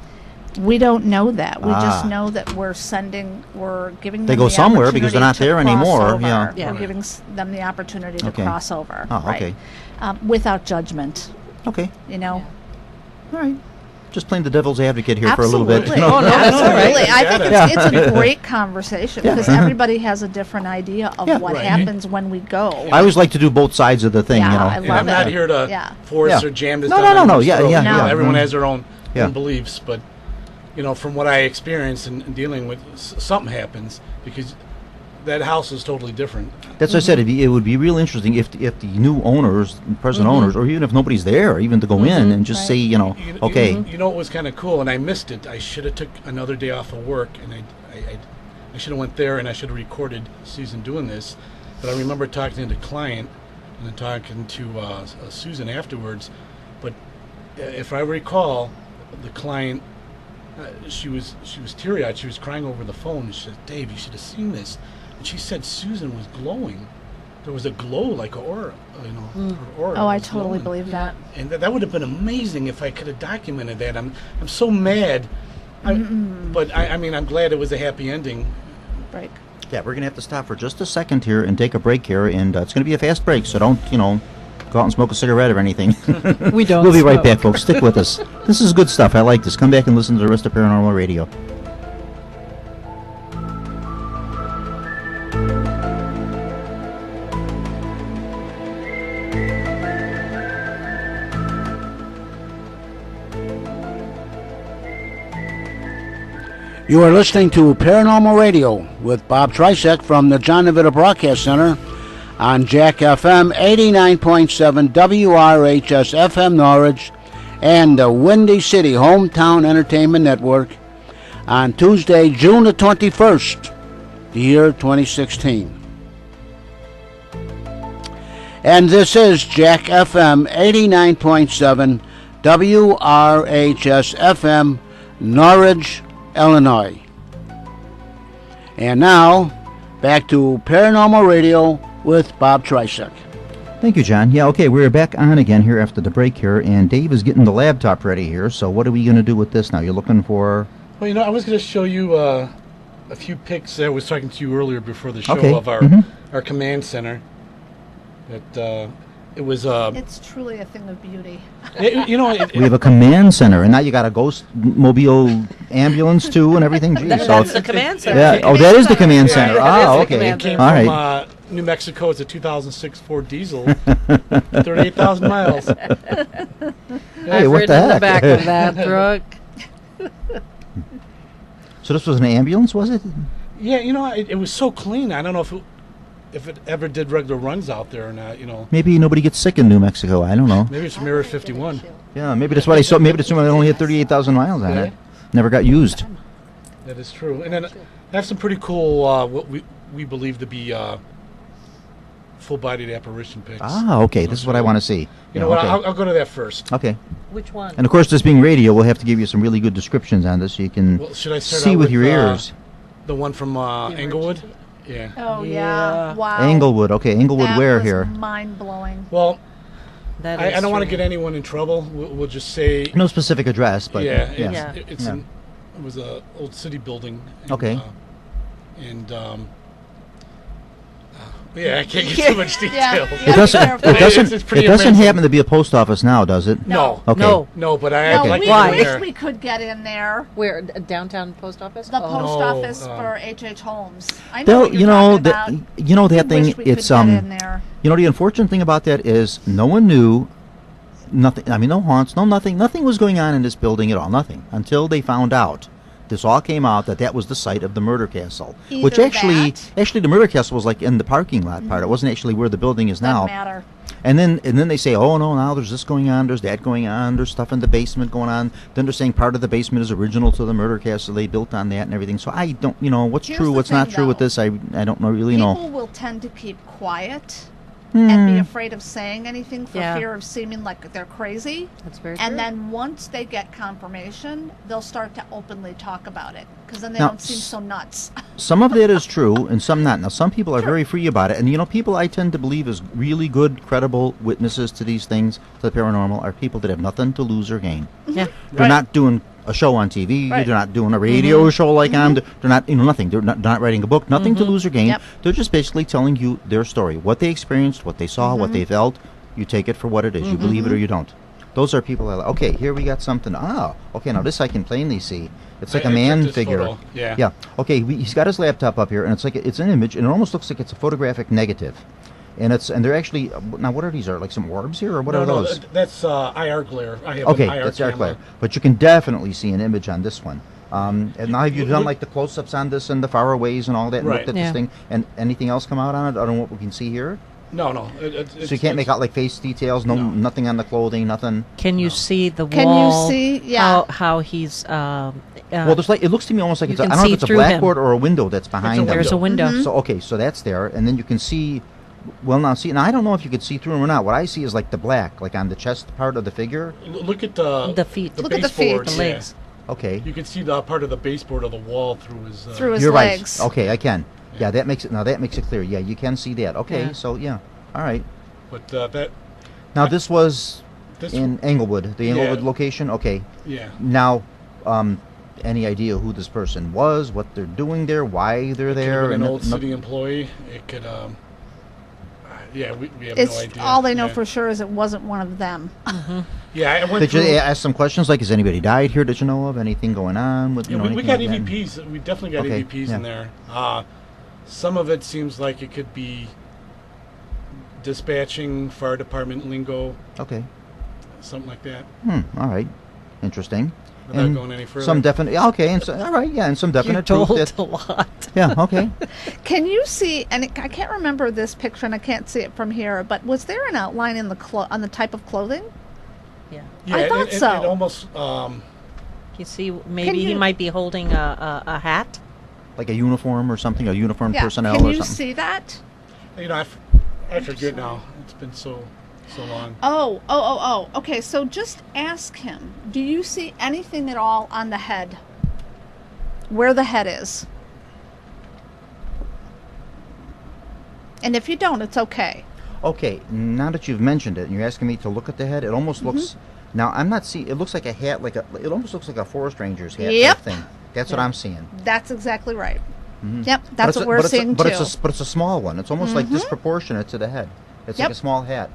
We don't know that. We just Ah. know that we're giving them They go the somewhere because they're not opportunity to there cross anymore, over. yeah. Yeah. We're giving them the opportunity to Okay. cross over. Oh, right. okay. Without judgment, Okay. All right. Just playing the devil's advocate here for a little bit. Absolutely. Oh, no, that's all right. Absolutely. I think Yeah. it's a great conversation because everybody has a different idea of Yeah. what Right. happens when we go. I always like to do both sides of the thing, Yeah, you know. I And love I'm not it. here to Yeah. force Yeah. or jam this No, down no, no, no. anyone's Yeah, throat. yeah, No. yeah. Everyone Mhm. has their own Yeah. beliefs, but from what I experienced in dealing with, something happens because that house is totally different. That's what I said. It would be real interesting if the new owners, present owners, or even if nobody's there, even to go in and just say, okay. You know what was kind of cool, and I missed it. I should have took another day off of work, and I should have went there, and I should have recorded Susan doing this. But I remember talking to the client and then talking to Susan afterwards. But if I recall, the client, she was teary-eyed. She was crying over the phone. And she said, "Dave, you should have seen this." And she said Susan was glowing. There was a glow like an aura, her aura. Oh, I was totally glowing. believe that. And that would have been amazing if I could have documented that. I'm so mad. But I mean, I'm glad it was a happy ending. Break. Yeah, we're going to have to stop for just a second here and take a break here, and it's going to be a fast break, so don't go out and smoke a cigarette or anything. We don't. We'll be right smoke. back, folks. Stick with us. This is good stuff. I like this. Come back and listen to the rest of Paranormal Radio. You are listening to Paranormal Radio with Bob Trisek from the John DeVita Broadcast Center on Jack FM 89.7 WRHS FM Norwich and the Windy City Hometown Entertainment Network on Tuesday, June the 21st, the year 2016. And this is Jack FM 89.7 WRHS FM Norwich, Illinois. And now, back to Paranormal Radio with Bob Trisek. Thank you, John. Yeah, okay, we're back on again here after the break here, and Dave is getting the laptop ready here, so what are we going to do with this now? You're looking for... Well, you know, I was going to show you a few pics. I was talking to you earlier before the show of our command center. That it was... It's truly a thing of beauty. we have a command center, and now you got a ghost mobile ambulance too, and everything. Geez, That's the command center. Yeah. Oh, that is the command center. That is the Okay. command It came All from right. New Mexico. It's a 2006 Ford diesel, 38,000 miles. Hey, I've what ridden the in the heck? back of that truck. So this was an ambulance, was it? Yeah, it was so clean. I don't know if it ever did regular runs out there or not. Maybe nobody gets sick in New Mexico. I don't know. Maybe it's from Area 51. Yeah, maybe that's what I saw. Maybe that's why they only had 38,000 miles on it. Never got used. That is true. And then I have some pretty cool, what we believe to be full-bodied apparition pics. Ah, okay. This is what I want to see. You know what? I'll go to that first. Okay. Which one? And of course, this being radio, we'll have to give you some really good descriptions on this so you can Well, should I start see out with your ears. The one from Englewood? Yeah. Oh, Yeah. yeah. Wow. Englewood. Okay, Englewood That where was here? mind-blowing. Well, That I is don't want to true. get anyone in trouble. We'll just say... No specific address, but yeah, Yeah. it was a old city building. And, Okay. Yeah, I can't get too much detail. Yeah. It doesn't. Careful. It doesn't. It's pretty It doesn't amazing. happen to be a post office now, does it? No. Okay. No. But I No, like we to go wish there. we could get in there. Where? Downtown post office? The post No, office for H.H. Holmes. I know They'll, what you're you know talking that. about. You know that We thing. wish we It's could get in there. You know the unfortunate thing about that is no one knew. Nothing. I mean, no haunts. No nothing. Nothing was going on in this building at all. Nothing until they found out. This all came out that was the site of the murder castle, which Either actually that- the murder castle was like in the parking lot part. It wasn't actually where the building is now. Doesn't matter. And then they say, oh no, now there's this going on, there's that going on, there's stuff in the basement going on. Then they're saying part of the basement is original to the murder castle. They built on that and everything. So I don't, what's Here's true, the what's not thing, true with though. this. I don't really People know. will tend to keep quiet and be afraid of saying anything for Yeah. fear of seeming like they're crazy. That's very And true. then once they get confirmation, they'll start to openly talk about it because then they Now, don't seem so nuts. Some of that is true and some not. Now some people are very free about it, and people I tend to believe is really good, credible witnesses to these things, to the paranormal, are people that have nothing to lose or gain. Yeah. They're not doing a show on TV. Right. They're not doing a radio show like I'm. They're not, nothing. They're not writing a book. Nothing to lose or gain. Yep. They're just basically telling you their story, what they experienced, what they saw, what they felt. You take it for what it is. You believe it or you don't. Those are people that are like, okay, here we got something. Ah, okay, now this I can plainly see. It's like I a man checked this figure. photo. Yeah. Yeah. Okay, he's got his laptop up here, and it's an image, and it almost looks like it's a photographic negative. And they're actually now. What are these? Are like some orbs here, or what are those? That's IR glare. I have Okay, an IR that's dark camera. glare. But you can definitely see an image on this one. And now have you done like the close-ups on this and the far aways and all that, and Right. looked at Yeah. this thing? And anything else come out on it? I don't know what we can see here. No. So you can't make out like face details, nothing on the clothing, nothing. Can you see the Can you wall? see? Yeah. How he's. Well, there's like it looks to me almost like you it's I can don't know see if it's a through him. blackboard or a window that's behind them. There's a window. So okay, so that's there, and then you can see. Well, now see, now I don't know if you could see through them or not. What I see is like the black, like on the chest part of the figure. Look at the feet. The Look at the baseboard, feet. The yeah. legs. Okay, You can see the part of the baseboard of the wall through his. Through his you're legs. right. Okay, I can. Yeah, that makes it clear. Yeah, you can see that. Okay, Yeah. so yeah, all right. But that Now this was this in Englewood, the Englewood Yeah. location. Okay, yeah. now. Any idea who this person was, what they're doing there, why they're Could have there? been an and old no- city employee. It could Yeah, we have It's no idea. all they know Yeah. for sure is it wasn't one of them. Yeah, I went Did through. you ask some questions like, has anybody died here? Did you know of anything going on with? Yeah, You know, we anything got like that? EVPs. We definitely got Okay, EVPs yeah. in there. Some of it seems like it could be dispatching, fire department lingo, Okay. something like that. All right. Interesting. Without And going any further. some definite. Yeah, okay. And so, all right. Yeah, and some You're definite proof told that. a lot. Yeah. Okay. Can you see? And I can't remember this picture, and I can't see it from here. But was there an outline in the on the type of clothing? Yeah. Yeah, I thought so. It almost. You see, maybe he you- might be holding a hat. Like a uniform or something, a uniformed Yeah. personnel Can or you something. see that? I forget now. It's been so long. Oh. Okay, so just ask him. Do you see anything at all on the head? Where the head is? And if you don't, it's okay. Okay, now that you've mentioned it, and you're asking me to look at the head, it almost Mm-hmm. looks. Now I'm not seeing. It looks like a hat, it almost looks like a forest ranger's hat Yep. type thing. That's what I'm seeing. That's exactly right. Yep, But that's it's what a- we're but it's a- seeing but too. it's a small one. It's almost like disproportionate to the head. It's Yep. like a small hat.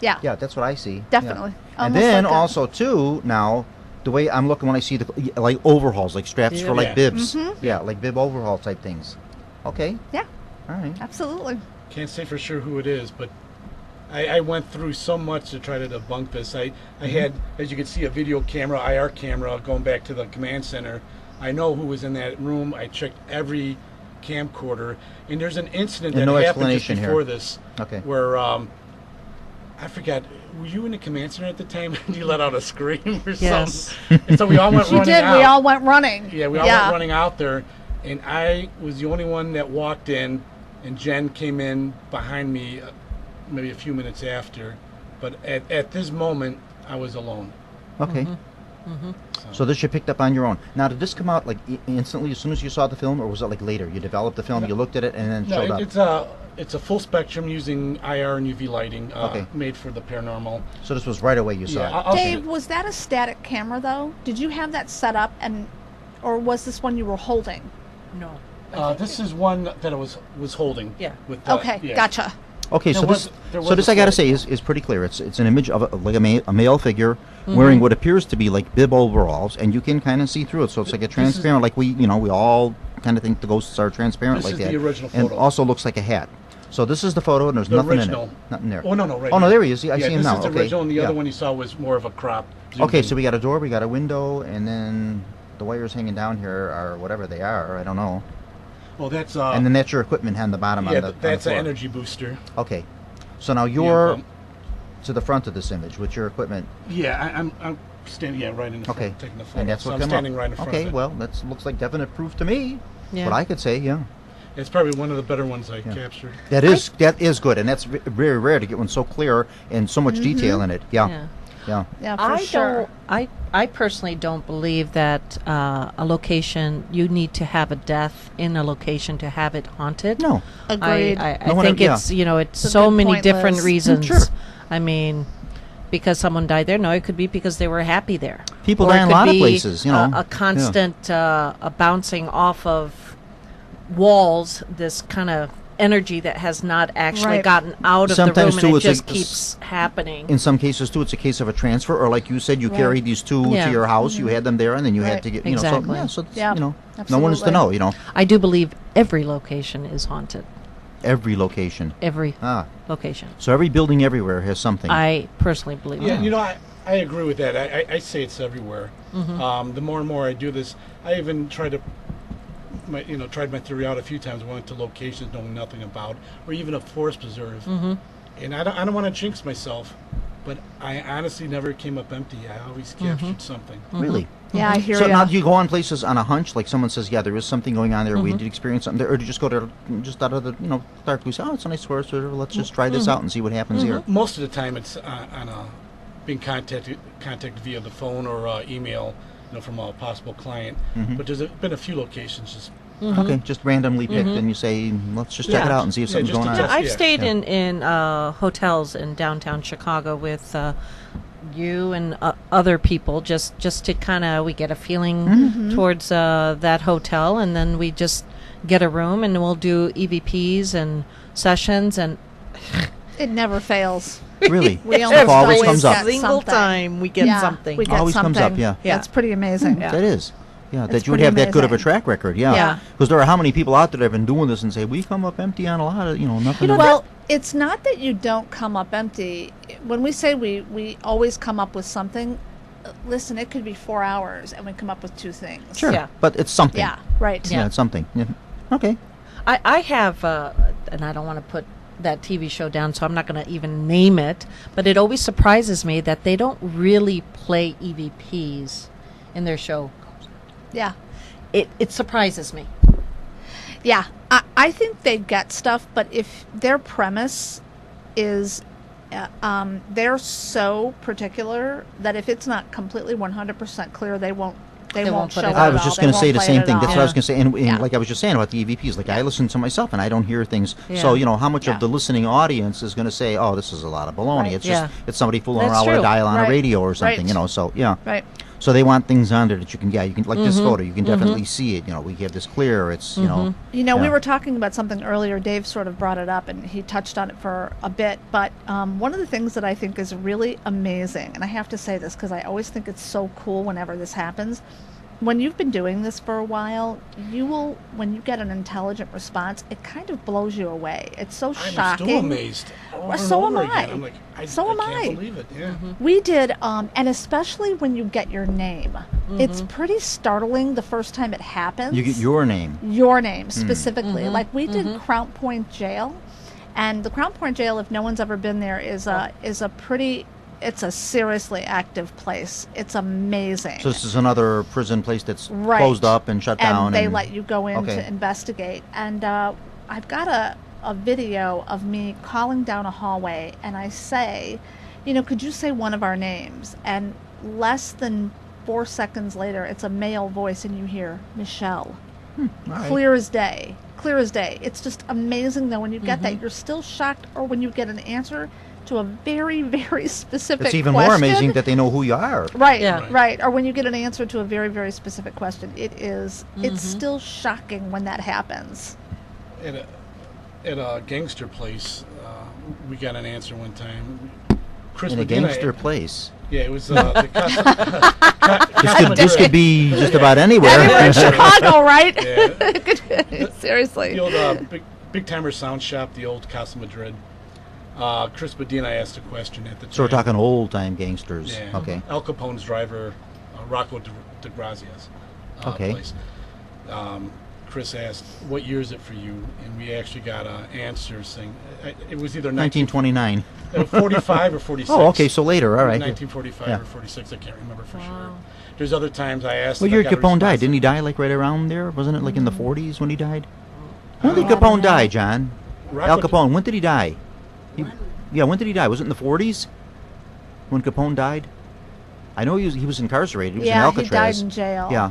yeah. Yeah, that's what I see. Definitely. Yeah. And Almost then like a- also too now, the way I'm looking when I see the like overhauls, like straps for like Yeah. bibs. Yeah, like bib overhaul type things. Okay. Yeah, All right. absolutely. Can't say for sure who it is, but I went through so much to try to debunk this. I had, as you can see, a video camera, IR camera, going back to the command center. I know who was in that room. I checked every camcorder, and there's an incident And that no happened just explanation here. before this, Okay. where I forgot. Were you in the command center at the time? you let out a scream or Yes. something? And so we all went You running did. out. We all went running. Yeah, we all went running out there, and I was the only one that walked in, and Jen came in behind me maybe a few minutes after. But at this moment, I was alone. Okay. So this you picked up on your own. Now, did this come out like instantly as soon as you saw the film, or was it like later? You developed the film, you looked at it, and then it showed up. It's a full spectrum using IR and UV lighting, Okay. made for the paranormal. So this was right away you saw Yeah, it. I'll Dave, was that a static camera though? Did you have that set up, or was this one you were holding? No. This is one that I was holding. Yeah. With Okay, yeah. gotcha. Okay, There so was- this, there so was this a I gotta slight- say is pretty clear. It's an image of a male figure wearing what appears to be like bib overalls, and you can kind of see through it. So it's like a transparent, like we all kind of think the ghosts are transparent This like is that. the original and photo. also looks like a hat. So this is the photo, and there's The nothing original. in it. Nothing there. Oh no, right. Oh no, here. there he is. I see him this now. is the Okay. original, and the yeah. other one you saw was more of a crop. Okay, so we got a door, we got a window, and then the wires hanging down here are whatever they are. I don't know. Well, that's And then that's your equipment on the bottom. yeah, on the that's on an the floor. energy booster. Okay. So now you're um, to the front of this image with your equipment. Yeah, I'm standing right in the Okay. front, taking the photo. And that's so what I'm come standing up. right in front Okay, of it. well, that looks like definite proof to me. Yeah. What I could say, yeah. It's probably one of the better ones I captured. That is good, and that's very rare to get one so clear and so much detail in it. Yeah. Yeah. Yeah. Yeah, for I sure. I personally don't believe that a location, you need to have a death in a location to have it haunted. No. Agreed. I No one think ever- it's, it's a so good many point, different Liz. reasons. Sure. I mean, because someone died there. No, it could be because they were happy there. People Or die it in a could lot of be places, you know. A constant a bouncing off of walls, this kind of energy that has not actually Right. gotten out of Sometimes, the too, room, and it's it a- just keeps happening. In some cases, too, it's a case of a transfer, or like you said, you Right. carried these two Yeah. to your house, you had them there, and then you had Right. to get, Exactly. so, yeah, so, it's, Yeah, no one is to absolutely. know, I do believe every location is haunted. every location. Every Ah, location. so every building everywhere has something. I personally believe Yeah, that. I agree with that. I say it's everywhere. The more and more I do this, I even tried my theory out a few times. I went to locations knowing nothing about, or even a forest preserve. And I don't want to jinx myself, but I honestly never came up empty. I always captured something. Really? Yeah, I hear So now ya. do you go on places on a hunch, like someone says, yeah, there is something going on there, we did experience something there, or do you just go there just out of the, dark blue, say, oh, it's a nice forest, or let's just try this out and see what happens here. Most of the time, it's on being contacted via the phone or email, from a possible client. But there's been a few locations just. Okay, just randomly picked, and you say, let's just check it Yeah. out and see if Yeah, something's just going to on. test I've Yeah. stayed Yeah. in hotels in downtown Chicago with you and other people just to kind of, we get a feeling towards that hotel, and then we just get a room and we'll do EVPs and sessions, and It never fails. Really? We Stuff always comes up. Every single something. time we get Yeah, something. we get Always comes something. up, yeah. Yeah. That's pretty amazing. Yeah. That is. Yeah, that It's you would pretty have that good of a amazing. track record, yeah. Yeah. Because there are how many people out there that have been doing this and say, we come up empty on a lot of, nothing. Well, it's not that you don't come up empty. When we say we always come up with something, listen, it could be 4 hours and we come up with 2 things. Sure, Yeah. but it's something. Yeah, right. Yeah, it's something. Yeah. Okay. I have, and I don't want to put that TV show down, so I'm not going to even name it, but it always surprises me that they don't really play EVPs in their show. Yeah. It surprises me. Yeah. I think they get stuff, but if their premise is they're so particular that if it's not completely 100% clear, they won't won't put show it it out. I at was all. just They going to won't say the play same it thing. at That's all. what I was going to say. And Yeah. like I was just saying about the EVPs, like I listen to myself and I don't hear things. Yeah. So, how much Yeah. of the listening audience is going to say, oh, this is a lot of baloney. Right. It's Yeah. just, it's somebody fooling That's around with a true. dial on Right. a radio or something, Right. so, yeah. Right. So they want things on there that you can, like this photo, you can definitely see it. We have this clear, it's, You know, we Yeah. were talking about something earlier. Dave sort of brought it up, and he touched on it for a bit. But one of the things that I think is really amazing, and I have to say this because I always think it's so cool whenever this happens. When you've been doing this for a while, when you get an intelligent response, it kind of blows you away. It's so I'm shocking. still amazed. Over and So am over I. again. I'm like, I So am can't I. believe it. Yeah. We did, and especially when you get your name, it's pretty startling the first time it happens. you get your name. Your name specifically. Like we did Crown Point Jail, and the Crown Point Jail, if no one's ever been there, is a pretty. It's a seriously active place. It's amazing. So this is another prison place that's Right. closed up and shut down. and they let you go in Okay. to investigate. And I've got a video of me calling down a hallway, and I say, could you say one of our names? And less than 4 seconds later, it's a male voice, and you hear Michelle. All right. Clear as day. Clear as day. It's just amazing, though, when you get that. You're still shocked, or when you get an answer to a very, very specific It's even question. more amazing that they know who you are. Right, Yeah. right. Or when you get an answer to a very, very specific question. It's still shocking when that happens. At a gangster place, we got an answer one time. Chris In a Medina- gangster place. Yeah, it was the This could be just about anywhere. Anywhere in Chicago, right? Yeah. Seriously. The old Big Timer Sound Shop, the old Casa Madrid. Chris Medina asked a question at the time. So we're talking old-time gangsters. Yeah. Okay. Al Capone's driver, Rocco de Grazia's Okay. place. Chris asked, "What year is it for you?" And we actually got an answer saying it was either 1929. 45 or 46. Oh, okay, so later, all right. 1945 Yeah. or 46. I can't remember for sure. There's other times I asked. What if I year got a Capone died? response. Didn't he die like right around there? Wasn't it like in the 40s when he died? When did Capone die, John? Rocco Al Capone, when did he die? When did he die? Was it in the 40s when Capone died? I know he was incarcerated. He was in Yeah, he Alcatraz. died in jail. Yeah.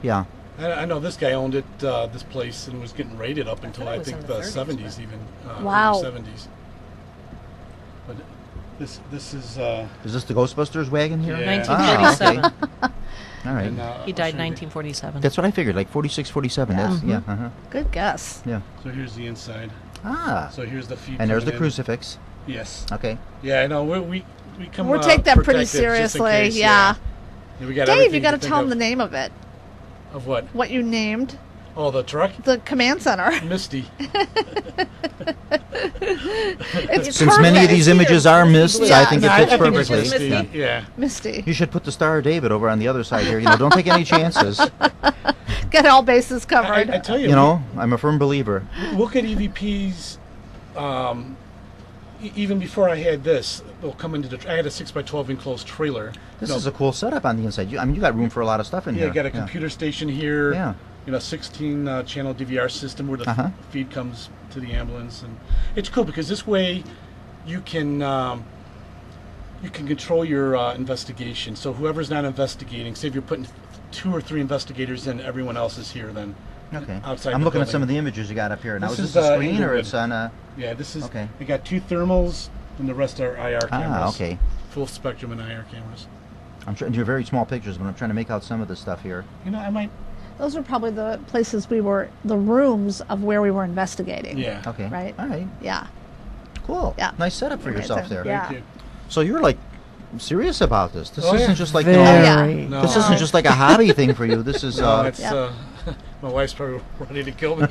Yeah. I know this guy owned it, this place, and was getting raided up until thought it I was think in the the 30s, 70s, even Wow. early 70s. But this is Is this the Ghostbusters wagon here? Yeah. 1947. All right. and, He I'll died show you. 1947. That's what I figured, like 46, 47. Yeah. That's, yeah. Uh-huh. Good guess. Yeah. So here's the inside. Ah. So here's the feet. And there's the coming in. crucifix. Yes. Okay. Yeah, I know. We come. We'll take that pretty protected just in seriously. case, Yeah. Yeah, we got Dave, everything you got to can tell think him the name of it. of what? What you named Oh, the truck. the command center. Misty. It's Since many of these images are missed, Yeah. I think it No, fits I think it's perfectly. Misty. Yeah. Yeah. Misty. You should put the Star of David over on the other side here. Don't take any chances. Get all bases covered. I tell you, I'm a firm believer. look at EVPs. Even before I had this, they'll come into the. I had a 6x12 enclosed trailer. This is a cool setup on the inside. You got room for a lot of stuff in Yeah, here. you got a computer station here. Yeah. 16 channel DVR system where the Uh-huh. feed comes to the ambulance, and it's cool because this way you can control your investigation. So whoever's not investigating, say if you're putting 2 or 3 investigators in, everyone else is here then. Okay. Outside I'm the looking at building. some of the images you got up here. Now, This is is, this a screen or Inglewood. it's on a... Yeah, this is. Okay. We got 2 thermals, and the rest are IR cameras. Ah, okay. Full spectrum and IR cameras. I'm trying to do very small pictures, but I'm trying to make out some of the stuff here. I might. Those are probably the places the rooms of where we were investigating. Yeah. Okay. Right. All right. Yeah. Cool. Yeah. Nice setup for yourself Amazing. there. Yeah. Thank you. So you're like serious about this. This Oh, isn't yeah. just like Very. No. this isn't just like a hobby thing for you. This is No, it's Yeah. my wife's probably ready to kill me.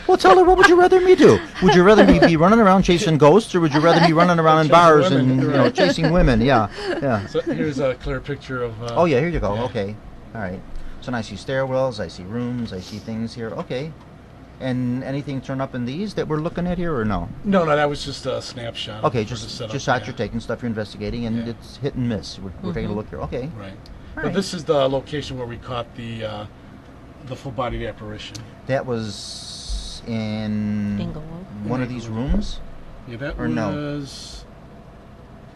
well, tell her, what would you rather me do? Would you rather me be running around chasing ghosts, or would you rather be running around in Chasing bars women, and right. chasing women? Yeah, yeah. So here's a clear picture of. Oh yeah, here you go. Yeah. Okay, all right. So now I see stairwells, I see rooms, I see things here. Okay. And anything turn up in these that we're looking at here, or no? No, that was just a snapshot. Okay, of the just setup, shots yeah. you're taking, stuff you're investigating, and Yeah. it's hit and miss. We're taking a look here. Okay. Right. All But right. this is the location where we caught the full-bodied apparition. That was in Inglewood. one of these rooms. Yeah, that Or no? was.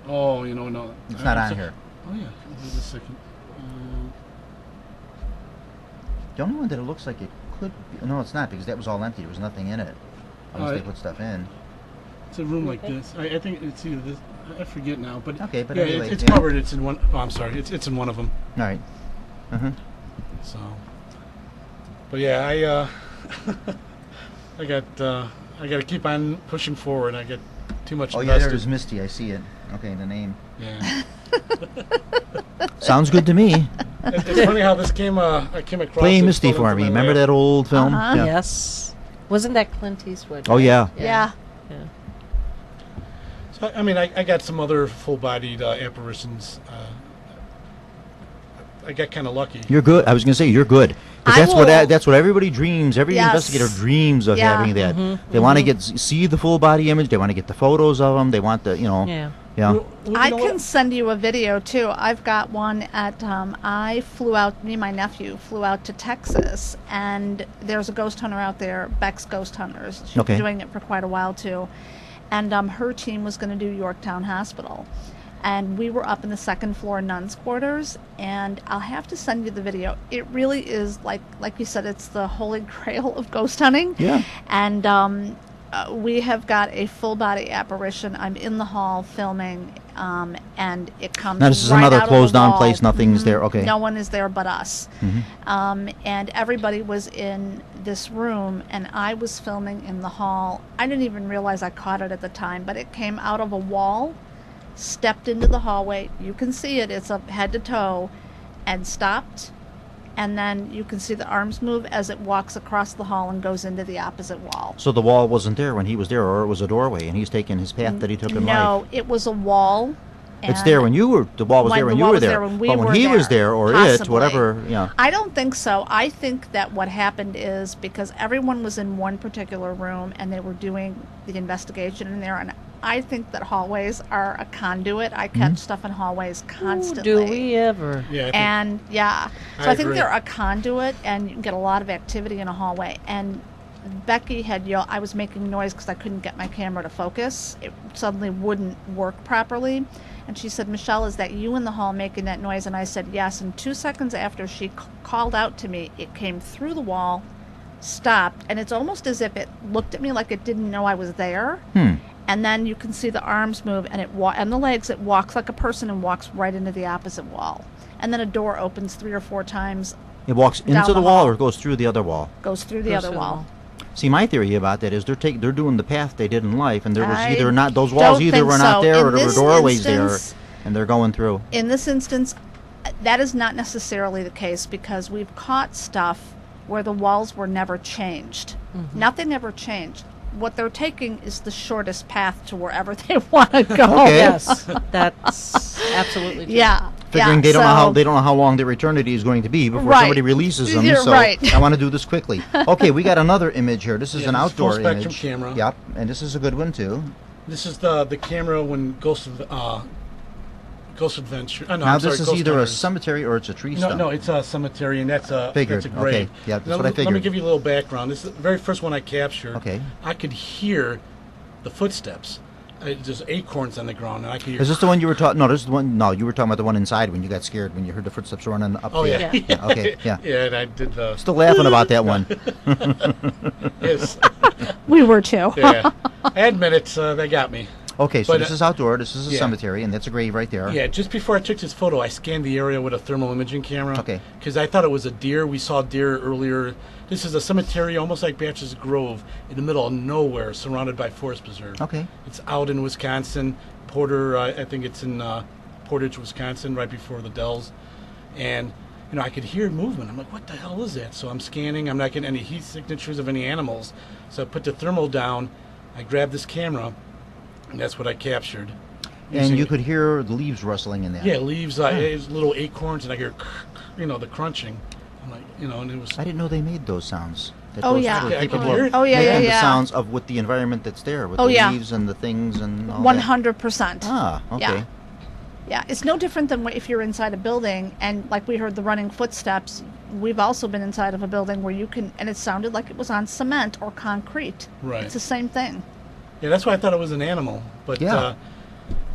Oh, no. It's not on here. Oh yeah. Wait a second. The only one that it looks like it could be, no, it's not, because that was all empty. There was nothing in it. Unless they put stuff in. It's a room like this. I think it's either this. I forget now, but Okay, but yeah, anyway, it's yeah. covered. It's in one. Oh, I'm sorry. It's in one of them. All right. Uh-huh. So, but yeah, I got to keep on pushing forward. I get too much Oh, yeah, invested. there's Misty. I see it. Okay, the name. Yeah. Sounds good to me. It's funny how this came. I came across. Play this Misty photo for into me. my Remember lap. that old film? Uh-huh. Yeah. Yes. Wasn't that Clint Eastwood? Oh, right? yeah. Yeah. Yeah. So, I mean, I got some other full-bodied apparitions. I got kind of lucky. You're good. I was going to say, you're good. 'Cause I that's what everybody dreams. Every Yes. investigator dreams of Yeah. having that. They want to see the full body image. They want to get the photos of them. They want the, Yeah. Yeah. Well, you I know can what? send you a video too. I've got one at. I flew out. Me and my nephew flew out to Texas, and there's a ghost hunter out there, Beck's Ghost Hunters. She's Okay. been doing it for quite a while too, and her team was going to do Yorktown Hospital, and we were up in the second floor nuns' quarters. And I'll have to send you the video. It really is like you said, it's the holy grail of ghost hunting. Yeah. And we have got a full body apparition. I'm in the hall filming, and it comes. Now, this is right another out of the closed down wall. place. Nothing's there. Okay. No one is there but us. Mhm. And everybody was in this room, and I was filming in the hall. I didn't even realize I caught it at the time, but it came out of a wall, stepped into the hallway. You can see it. It's up head to toe, and stopped. And then you can see the arms move as it walks across the hall and goes into the opposite wall. So the wall wasn't there when he was there, or it was a doorway, and he's taking his path that he took in life. No, it was a wall. It's there when you were. The wall was When there when the you wall were was there. there when we but when were he was there, there, or it, possibly. whatever. Yeah. I don't think so. I think that what happened is because everyone was in one particular room and they were doing the investigation in there, and I think that hallways are a conduit. I catch stuff in hallways constantly. Do we ever? Yeah. I think And yeah, so I I think agree. they're a conduit, and you can get a lot of activity in a hallway. And Becky had yelled. I was making noise because I couldn't get my camera to focus. It suddenly wouldn't work properly, and she said, "Michelle, is that you in the hall making that noise?" And I said, "Yes." And 2 seconds after she called out to me, it came through the wall, stopped, and it's almost as if it looked at me like it didn't know I was there. And then you can see the arms move, and and the legs. It walks like a person and walks right into the opposite wall. And then a door opens 3 or 4 times, It walks Down into the the wall, hall. or it goes through the other wall. goes through the Goes other through the wall. wall. See, my theory about that is they're doing the path they did in life, and there was I either not those walls don't either think were not so. there, In or there were this doorways there, instance- and they're going through. In this instance, that is not necessarily the case because we've caught stuff where the walls were never changed. Nothing ever changed. What they're taking is the shortest path to wherever they want to go. Okay. Yes, that's absolutely true. Yeah. Figuring yeah, they don't know so- they don't know how long their eternity is going to be before Right. somebody releases them. You're So right. I want to do this quickly. Okay, we got another image here. This is Yeah, an this is full outdoor spectrum image. camera. Yep, and this is a good one too. This is the camera when Ghost Adventure. Now I'm this sorry, is Ghost either Hunters. a cemetery or it's a tree No, stump. no, it's a cemetery, and that's a Figured. that's a grave. Okay. Yeah, that's Now, what I Let me figured. give you a little background. This is the very first one I captured. Okay. I could hear the footsteps. There's acorns on the ground, and I could hear. Is this the one you were talking? No, this is the one. No, you were talking about the one inside when you got scared when you heard the footsteps running up. Oh the, yeah. Yeah, okay. Yeah. Yeah, and I did the. Still laughing about that one. Yes. We were too. Yeah. I admit it. They got me. Okay, so But, this is outdoor. This is a yeah. cemetery, and that's a grave right there. Yeah, just before I took this photo, I scanned the area with a thermal imaging camera. Okay. Because I thought it was a deer. We saw deer earlier. This is a cemetery, almost like Batches Grove, in the middle of nowhere, surrounded by forest preserve. Okay. It's out in Wisconsin. Porter, I think it's in Portage, Wisconsin, right before the Dells. And, I could hear movement. I'm like, what the hell is that? So I'm scanning. I'm not getting any heat signatures of any animals. So I put the thermal down. I grabbed this camera, and that's what I captured. And you could hear the leaves rustling in there. Yeah, leaves, little acorns, and I hear, the crunching. I'm like, and it was. I didn't know they made those sounds. That Oh, those yeah. were Yeah, I capable can hear of it. Oh, yeah, making yeah. the sounds of with the environment that's there, with Oh, the yeah. leaves and the things and all 100%. that. Ah, okay. Yeah. Yeah, it's no different than if you're inside a building and like we heard the running footsteps. We've also been inside of a building where you can, and it sounded like it was on cement or concrete. Right. It's the same thing. Yeah, that's why I thought it was an animal. But Yeah.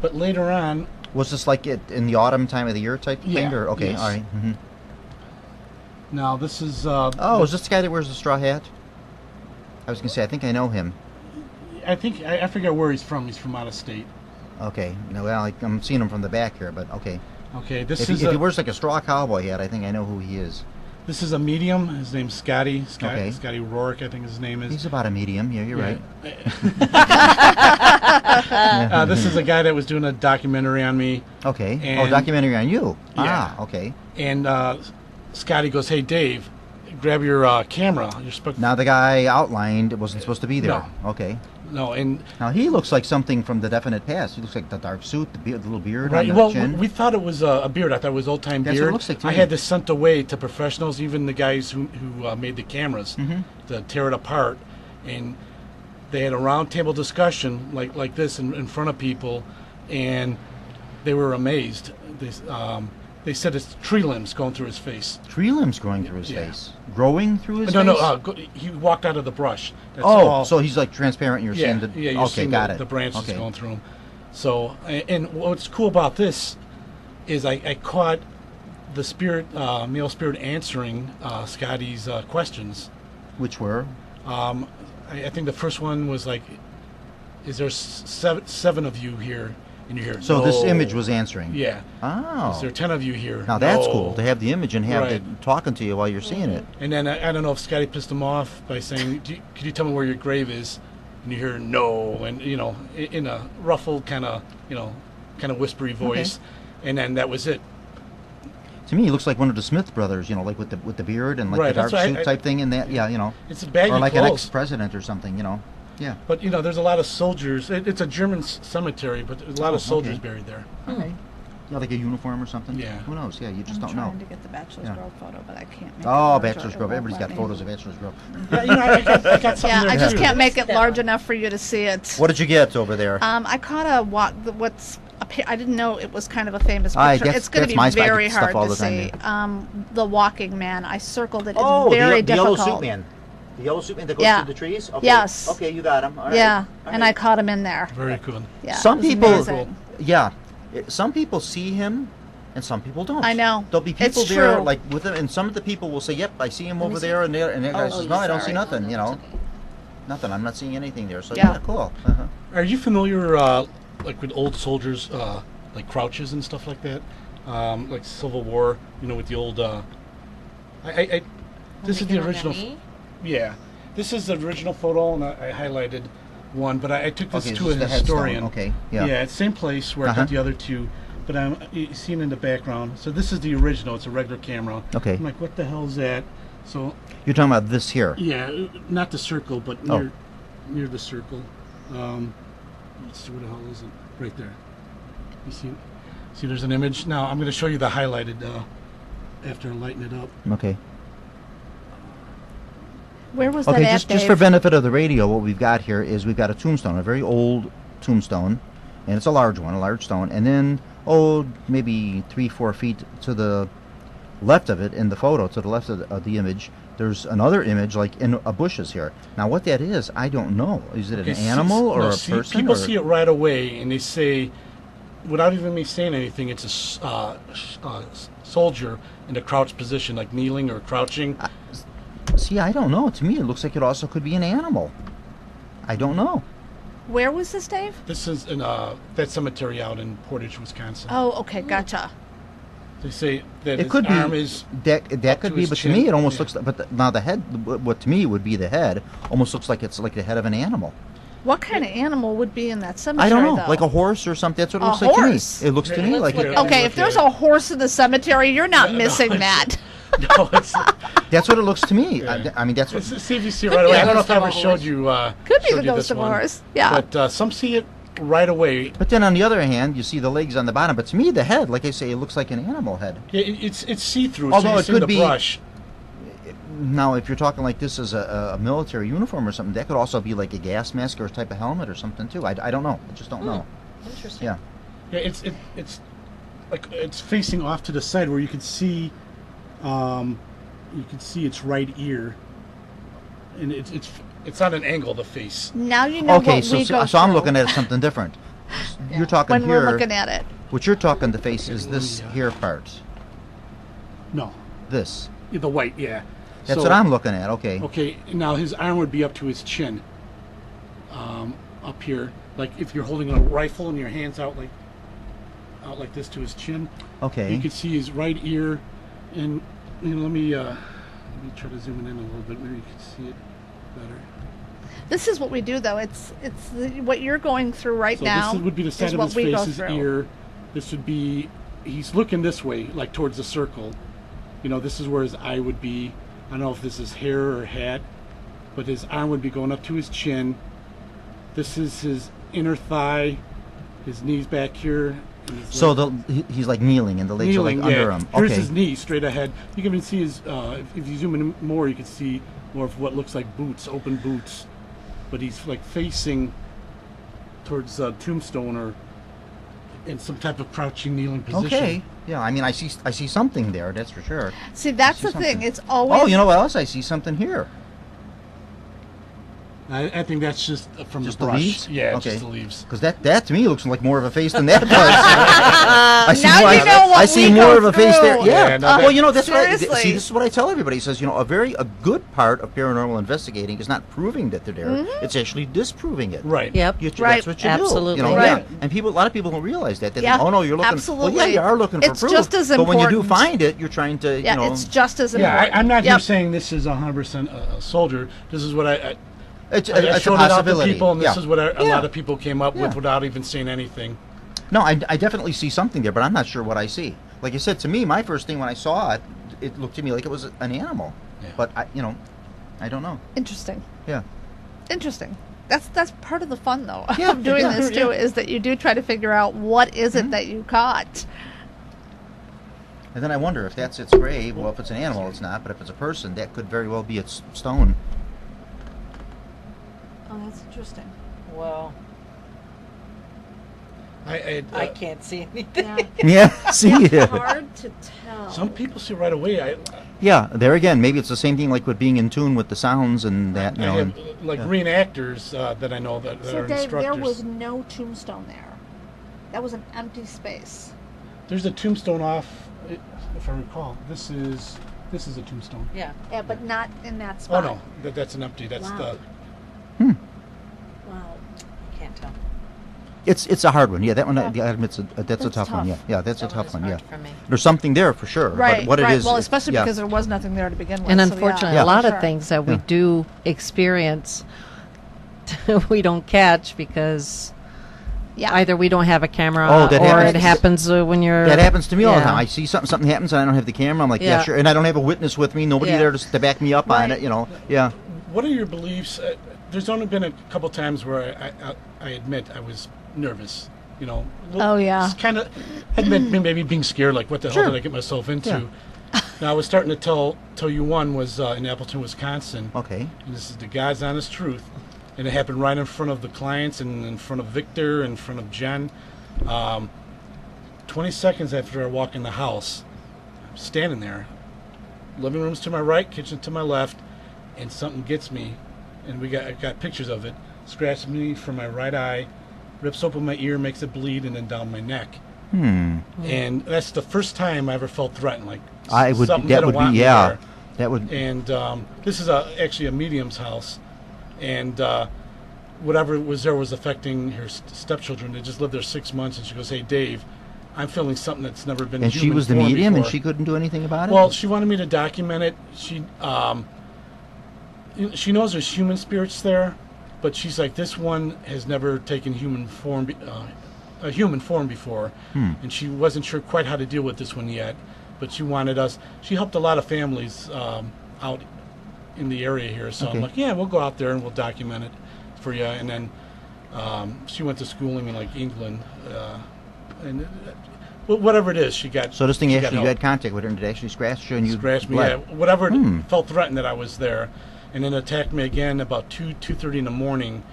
but later on, Was this like it in the autumn time of the year type thing? Yeah, Or, okay, yes. all right. Mm-hmm. now this is. Oh, is this the guy that wears the straw hat? I was going to say, I think I know him. I think I forget where he's from. He's from out of state. Okay. No, well, I'm seeing him from the back here, but okay. Okay, this If is he wears like a straw cowboy hat, I think I know who he is. this is a medium. His name's Scotty. Okay. Scotty Rourke, I think his name is. He's about a medium. Yeah, you're right. This is a guy that was doing a documentary on me, Okay. And- documentary on you. Yeah. Ah, okay. and Scotty goes, "Hey, Dave, grab your camera. You're supposed Now the guy outlined wasn't supposed to be there. No. Okay. no." And Now he looks like something from the definite past. He looks like the dark suit, the little beard right, on the well, chin. we thought it was a beard. I thought it was old time That's what beard. it looks like to I me. had this sent away to professionals, even the guys who made the cameras, Mm-hmm. to tear it apart, and they had a roundtable discussion like this in front of people, and they were amazed. They said it's tree limbs going through his face. Tree limbs growing through his Yeah. face. Growing through his No, face? he walked out of the brush. That's Oh, all. so he's like transparent. You're yeah, seeing the. yeah, you're okay, seeing got the, it. the branches okay. going through him. So, and what's cool about this is I caught the spirit, male spirit, answering Scotty's questions. Which were? I think the first one was like, "Is there seven of you here?" And you hear, So this "No." image was answering. Yeah. Oh. Is there 10 of you here? Now that's "No." cool to have the image and have Right. it talking to you while you're seeing it. And then I don't know if Scotty pissed him off by saying, "Could you tell me where your grave is?" And you hear no, and in a ruffled kind of whispery voice, and then that was it. To me, he looks like one of the Smith brothers, like with the beard and like Right, the dark that's what suit type thing, and that, yeah, It's a baggy or like an clothes. ex-president or something, Yeah. But there's a lot of soldiers. It's a German cemetery, but there's a lot of soldiers okay. buried there. Okay. Yeah, like a uniform or something. Yeah. Who knows? Yeah, you just I'm don't know. trying to get the Bachelor's Yeah. Grove photo, but I can't make it Oh, larger. Bachelor's It Grove. won't Everybody's let got me. photos of Bachelor's Grove. Yeah, I got something Yeah, there I just too. can't make it large enough for you to see it. What did you get over there? I caught I didn't know it was kind of a famous I picture. guess It's going to that's my be spot. I very get stuff hard all to the time, see. The Walking Man. I circled it. It's very difficult. man. The yellow suit man that goes Yeah. through the trees? Okay. Yes. Okay, you got him. All Yeah, right. All and right. I caught him in there. Very cool. Yeah, Some it was people- amazing. Yeah. Some people see him and some people don't. I know. There'll be It's people there true. like with him, and some of the people will say, "Yep, I see him Let me over see. there," and that guy Oh, says, "No, I don't see sorry. nothing." Nothing. I'm not seeing anything there. So Yeah. yeah, cool. Uh-huh. Are you familiar, like with old soldiers, like crouches and stuff like that, like Civil War? With the old. This is the original. Yeah, this is the original photo, and I highlighted one, but I took this Okay, to this a is the headstone. historian. Okay, yeah. Yeah, it's same place where I Uh-huh. took the other two, but I'm seen in the background. So this is the original. It's a regular camera. Okay. I'm like, what the hell is that? So You're talking about this here. yeah, not the circle, but Oh. near the circle. Let's see, what the hell is it? Right there. You see, there's an image. Now I'm going to show you the highlighted after I lighten it up. Okay. Where was Okay, that just at, for Dave? benefit of the radio, what we've got here is we've got a tombstone, a very old tombstone, and it's a large one, a large stone, and then maybe 3-4 feet to the left of it in the photo, to the left of the image, there's another image like in a bushes here. Now what that is, I don't know. Is it an animal or a person? People or? see it right away, and they say, without even me saying anything, it's a soldier in a crouched position, like kneeling or crouching. See, I don't know. To me, it looks like it also could be an animal. I don't know. Where was this, Dave? This is in that cemetery out in Portage, Wisconsin. Oh, okay, gotcha. They say that It his could arm be is that up could to be, his but chin. to me it almost Yeah. looks. But now the head, what to me would be the head, almost looks like it's like the head of an animal. What kind of animal would be in that cemetery, I don't know, though? like a horse or something. That's what it A looks like horse? to me. It looks to Yeah, me let's like look it. at it. Okay, if there's a horse in the cemetery, you're not missing that. No, it's, That's what it looks to me. Yeah. I mean, that's what. see if you see it Could right be away. a I don't know if ghost I of ever a showed horse. you. Could be showed the you ghost this of a one. horse. Yeah. But some see it right away. But then on the other hand, you see the legs on the bottom. But to me, the head, like I say, it looks like an animal head. Yeah, it's see-through. Although so you it see could the be- brush. Now, if you're talking like this as a military uniform or something, that could also be like a gas mask or a type of helmet or something too. I don't know. I just don't know. Interesting. Yeah. Yeah, it's like it's facing off to the side where you can see its right ear, and it's on an angle. The face. Now you know Okay, what we go so I'm through looking at something different. You're talking when here. we're looking at it. What you're talking the face is this here part. No, This. the white. Yeah. That's So- what I'm looking at. Okay. Okay, now his arm would be up to his chin. Up here, like if you're holding a rifle and your hands out like this to his chin. Okay. You can see his right ear, and let me try to zoom in a little bit. Maybe you can see it better. This is what we do, though. It's what you're going through right So now. this would be the side is of what his we face, go his through. ear. This would be, he's looking this way, like towards the circle. This is where his eye would be. I don't know if this is hair or hat, but his arm would be going up to his chin. This is his inner thigh, his knees back here. And his So leg- he's like kneeling, and the legs kneeling, are like under yeah. him. Here's Okay. his knee straight ahead. You can even see his, if you zoom in more, you can see more of what looks like boots, open boots. But he's like facing towards Tombstone or in some type of crouching, kneeling position. Okay. Yeah. I mean, I see something there. That's for sure. See, that's see the thing. something. It's always. Oh, you know what else? I see something here. I think that's just from Just the the brush. leaves? Yeah, Okay. just the leaves. Because that to me looks like more of a face than that does. I see Now more, you know what I see we more go of a face there. through. Yeah. Yeah, no, Well, that's what I, seriously. see. This is what I tell everybody. It says, a good part of paranormal investigating is not proving that they're there. Mm-hmm. It's actually disproving it. Right. Yep. Right. That's what you Absolutely. do. Right. Yeah. And a lot of people don't realize that. They Yeah, think, oh no, you're looking. absolutely. Well, yeah, you are looking for It's proof. just as but when you do important. find it, you're trying to, Yeah, it's just as Yeah, important. I'm not here Yep. saying this is 100% a soldier. This is what I it's showed a it out to possibility. people, and this Yeah. is what a Yeah. lot of people came up Yeah. with without even saying anything. No, I definitely see something there, but I'm not sure what I see. Like I said, to me, my first thing when I saw it, it looked to me like it was an animal. Yeah. But I don't know. Interesting. Yeah. Interesting. That's part of the fun, though, Yeah, of doing yeah, this too, yeah. is that you do try to figure out what is it that you caught. And then I wonder if that's its grave. Well, if it's an animal, it's not. But if it's a person, that could very well be its stone. Oh, that's interesting. Well, I can't see anything. Yeah. See. Hard to tell. Some people see right away. Yeah. There again, maybe it's the same thing like with being in tune with the sounds and that. I have like reenactors that I know that So, are Dave, instructors. there was no tombstone there. That was an empty space. There's a tombstone off, if I recall. This is a tombstone. Yeah. Yeah, but not in that Oh spot. no, that's an empty. That's Wow. the. Wow. Can't tell. It's a hard one. Yeah, that one. I admit that's a That's tough one. Yeah, tough. yeah, that's a That one tough is one. Yeah, hard for me. there's something there for sure. Right, But what right. it is. Well, especially yeah. because there was nothing there to begin with. And so, unfortunately, Yeah. a lot Sure. of things that we Yeah. do experience, we don't catch because Yeah. either we don't have a camera Oh, that or happens. it happens when you're. That happens to me all the Yeah. time. I see something happens and I don't have the camera. I'm like, yeah, Yeah. sure, and I don't have a witness with me. Nobody Yeah. there to back me up on Right. it. Yeah. What are your beliefs? There's only been a couple times where I admit I was nervous. Oh, yeah. Kind of admit maybe being scared. Like, what the Sure. hell did I get myself into? Now I was starting to tell you one was in Appleton, Wisconsin. Okay. And this is the God's honest truth. And it happened right in front of the clients and in front of Victor, in front of Jen. 20 seconds after I walk in the house, I'm standing there. Living room's to my right, kitchen to my left, and something gets me. And I got pictures of it. Scratches me from my right eye, rips open my ear, makes it bleed, and then down my neck. And that's the first time I ever felt threatened. Like I would. something That didn't would want be. me Yeah. there. That would. And this is actually a medium's house. And whatever was there was affecting her stepchildren. They just lived there 6 months, and she goes, "Hey, Dave, I'm feeling something that's never been." And human she was the form medium, before. and she couldn't do anything about it? Well, she wanted me to document it. She knows there's human spirits there, but she's like, this one has never taken human form, a human form before, and she wasn't sure quite how to deal with this one yet. But she wanted us. She helped a lot of families out in the area here, so Okay. I'm like, yeah, we'll go out there and we'll document it for you. And then she went to schooling in like England, and whatever it is, she got. So this thing she actually, got you help. had contact with her, and it actually scratched you, and you Scratched me, bled. yeah. Whatever, it felt threatened that I was there. And then attacked me again about 2:30 in the morning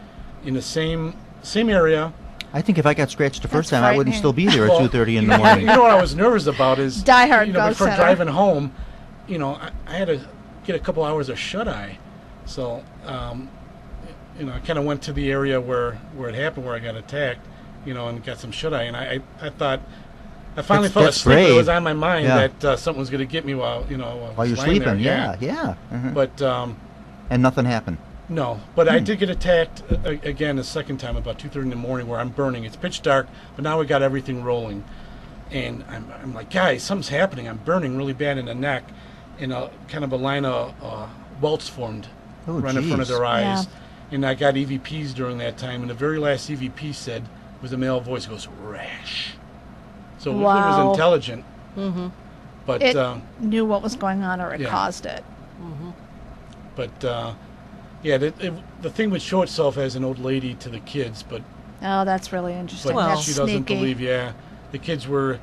in the same area. I think if I got scratched the first That's time, I wouldn't frightening. still be there at Well, 2:30 in the you morning. know what I was nervous about is Diehard ghost before hunter. driving home, I had to get a couple hours of shut-eye. So, I kind of went to the area where it happened, where I got attacked, and got some shut-eye. And I thought, I finally fell That's asleep. But it brave. was on my mind Yeah. that something was going to get me while While you're lying sleeping, there. yeah. Mhm. But And nothing happened. no, but I did get attacked again a second time about 2:30 in the morning, where I'm burning. It's pitch dark, but now we got everything rolling, and I'm like, guys, something's happening. I'm burning really bad in the neck, and kind of a line of welts formed Oh, right in front of geez. their eyes, Yeah. and I got EVPs during that time. And the very last EVP said was a male voice, goes rash. So it Wow. was intelligent, but It knew what was going on, or it yeah. caused it. but yeah, the thing would show itself as an old lady to the kids, but. Oh, that's really interesting. But Well- That's she doesn't sneaky. believe. Yeah, the kids were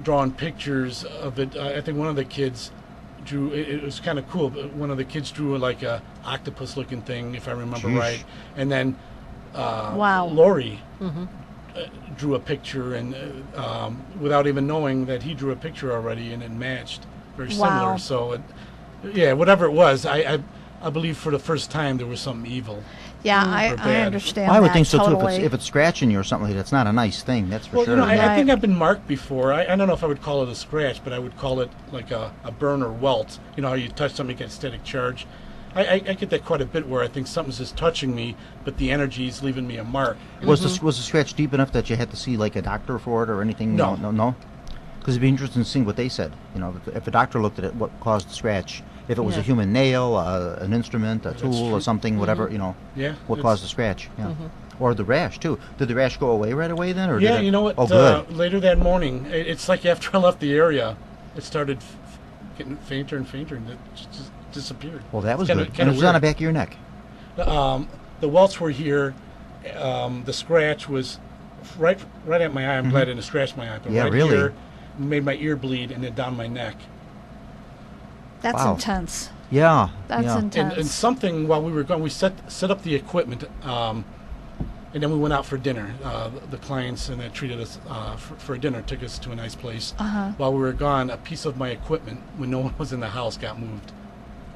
drawing pictures of it. I think one of the kids drew. It was kind of cool. But one of the kids drew like a octopus-looking thing, if I remember Jeez. right. And then Wow. Lori drew a picture, and without even knowing that he drew a picture already, and it matched very similar. Wow. So, yeah, whatever it was, I believe for the first time there was something evil. Yeah, Or I bad. understand. I would that think so totally. too. If it's scratching you or something, that's not a nice thing. That's for Well, sure. I think Right. I've been marked before. I don't know if I would call it a scratch, but I would call it like a burn or welt. You know how you touch something, you get static charge. I get that quite a bit, where I think something's just touching me, but the energy is leaving me a mark. Was the scratch deep enough that you had to see like a doctor for it or anything? No. No. Because it'd be interesting to see what they said. If a doctor looked at it, what caused the scratch? If it was a Yeah. human nail, an instrument, a That's tool, or true. something, whatever, Yeah. what it's- caused the scratch? Yeah. Or the rash too. Did the rash go away right away then, or Yeah, did it? you know what? Oh, good. Later that morning, it's like after I left the area, it started getting fainter and fainter, and it just disappeared. Well, that was It's good. kinda And it was on the weird. back of your neck. The welts were here. The scratch was right at my eye. I'm glad I didn't scratch my eye, but Yeah, right really. here made my ear bleed, and then down my neck. That's Wow. intense. Yeah. That's yeah. intense. And something while we were gone, we set up the equipment, and then we went out for dinner. The clients and that treated us for a dinner, took us to a nice place. While we were gone, a piece of my equipment, when no one was in the house, got moved.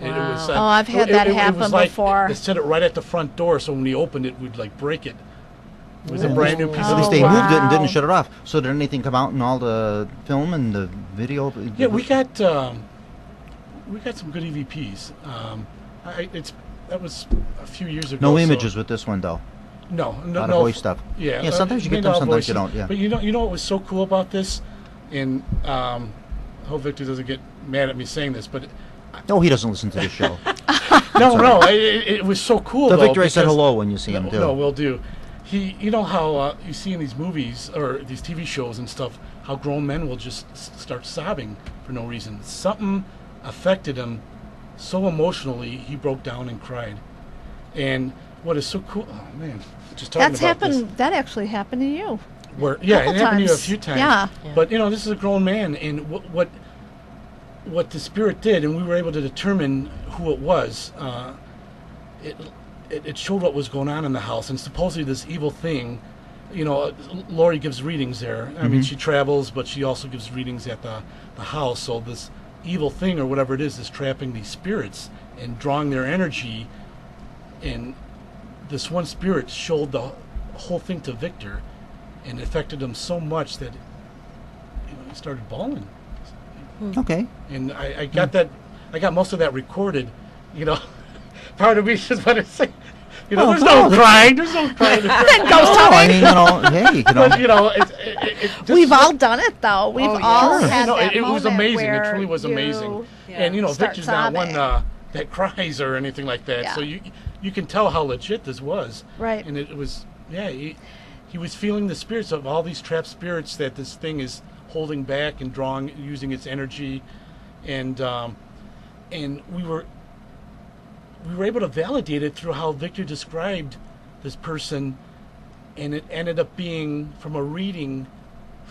Wow. Oh, I've had that happen was like, before. It set it right at the front door, so when we opened it, we'd like break it. It was a Ooh. brand new piece At of least they equipment. moved it and wow. didn't shut it off. So did anything come out in all the film and the video? Yeah, we got some good EVPs. That was a few years ago. no so- images with this one though. No, A no, lot no. of voice stuff. Yeah, Yeah, sometimes you get made them, all sometimes you voices. don't, yeah. But you know what was so cool about this, and I hope Victor doesn't get mad at me saying this, but No, he doesn't listen to this show. no, it was so cool. So though, Victor, I said because- hello when you see him No, too. no, we'll do. You know how you see in these movies or these TV shows and stuff, how grown men will just start sobbing for no reason. Something affected him so emotionally, he broke down and cried. And what is so cool? Oh man, just talking That's about happened. That actually happened to you. this. Where yeah, Couple it happened to you a times. few times. Yeah. Yeah. But this is a grown man, and what the spirit did, and we were able to determine who it was. It showed what was going on in the house, and supposedly this evil thing, Lori gives readings there. I mean, she travels, but she also gives readings at the house. So this evil thing, or whatever it is trapping these spirits and drawing their energy. And this one spirit showed the whole thing to Victor, and it affected him so much that he started bawling. Okay. And I got that. I got most of that recorded. Part of me just want to say, You know, there's no crying. There's no crying. Ghost I mean, hey, But, We've all done it, though. We've all sure. had No, that it was moment amazing. It where truly was you amazing. Yeah. And start Victor's not one sobbing. that cries or anything like that. Yeah. So you can tell how legit this was. Right. And it was he was feeling the spirits of all these trapped spirits that this thing is holding back and drawing, using its energy, and we were able to validate it through how Victor described this person, and it ended up being from a reading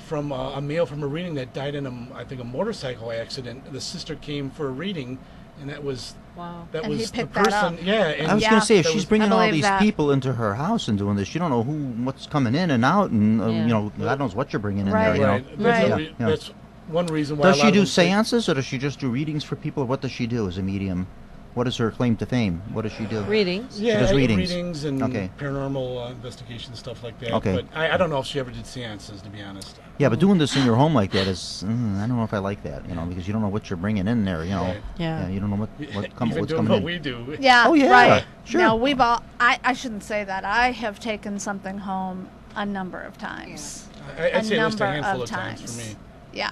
from a male from a reading that died in I think a motorcycle accident. The sister came for a reading, and that was Wow. that And he was the picked that person. up. Yeah, and I was Yeah. going to say, if That she's was- bringing I all believe these that. people into her house and doing this, you don't know what's coming in and out, and Yeah. you know, God knows what you're bringing in Right. there. You know. right. That's, Right. that's one reason why. Does a lot she of do them say- seances, or does she just do readings for people? What does she do as a medium? What is her claim to fame? What does she do? Readings. Yeah, does readings. and Okay. paranormal investigation stuff like that. Okay. But I don't know if she ever did seances, to be honest. Yeah, but doing this in your home like that is, I don't know if I like that, you know, because you don't know what you're bringing in there, you know. Right. Yeah. You don't know Even what's doing coming what in. we do. Yeah. Oh, yeah, Right. sure. No, we've all. I shouldn't say that. I have taken something home a number of times. I'd say at least a number handful of of times times. for me. Yeah.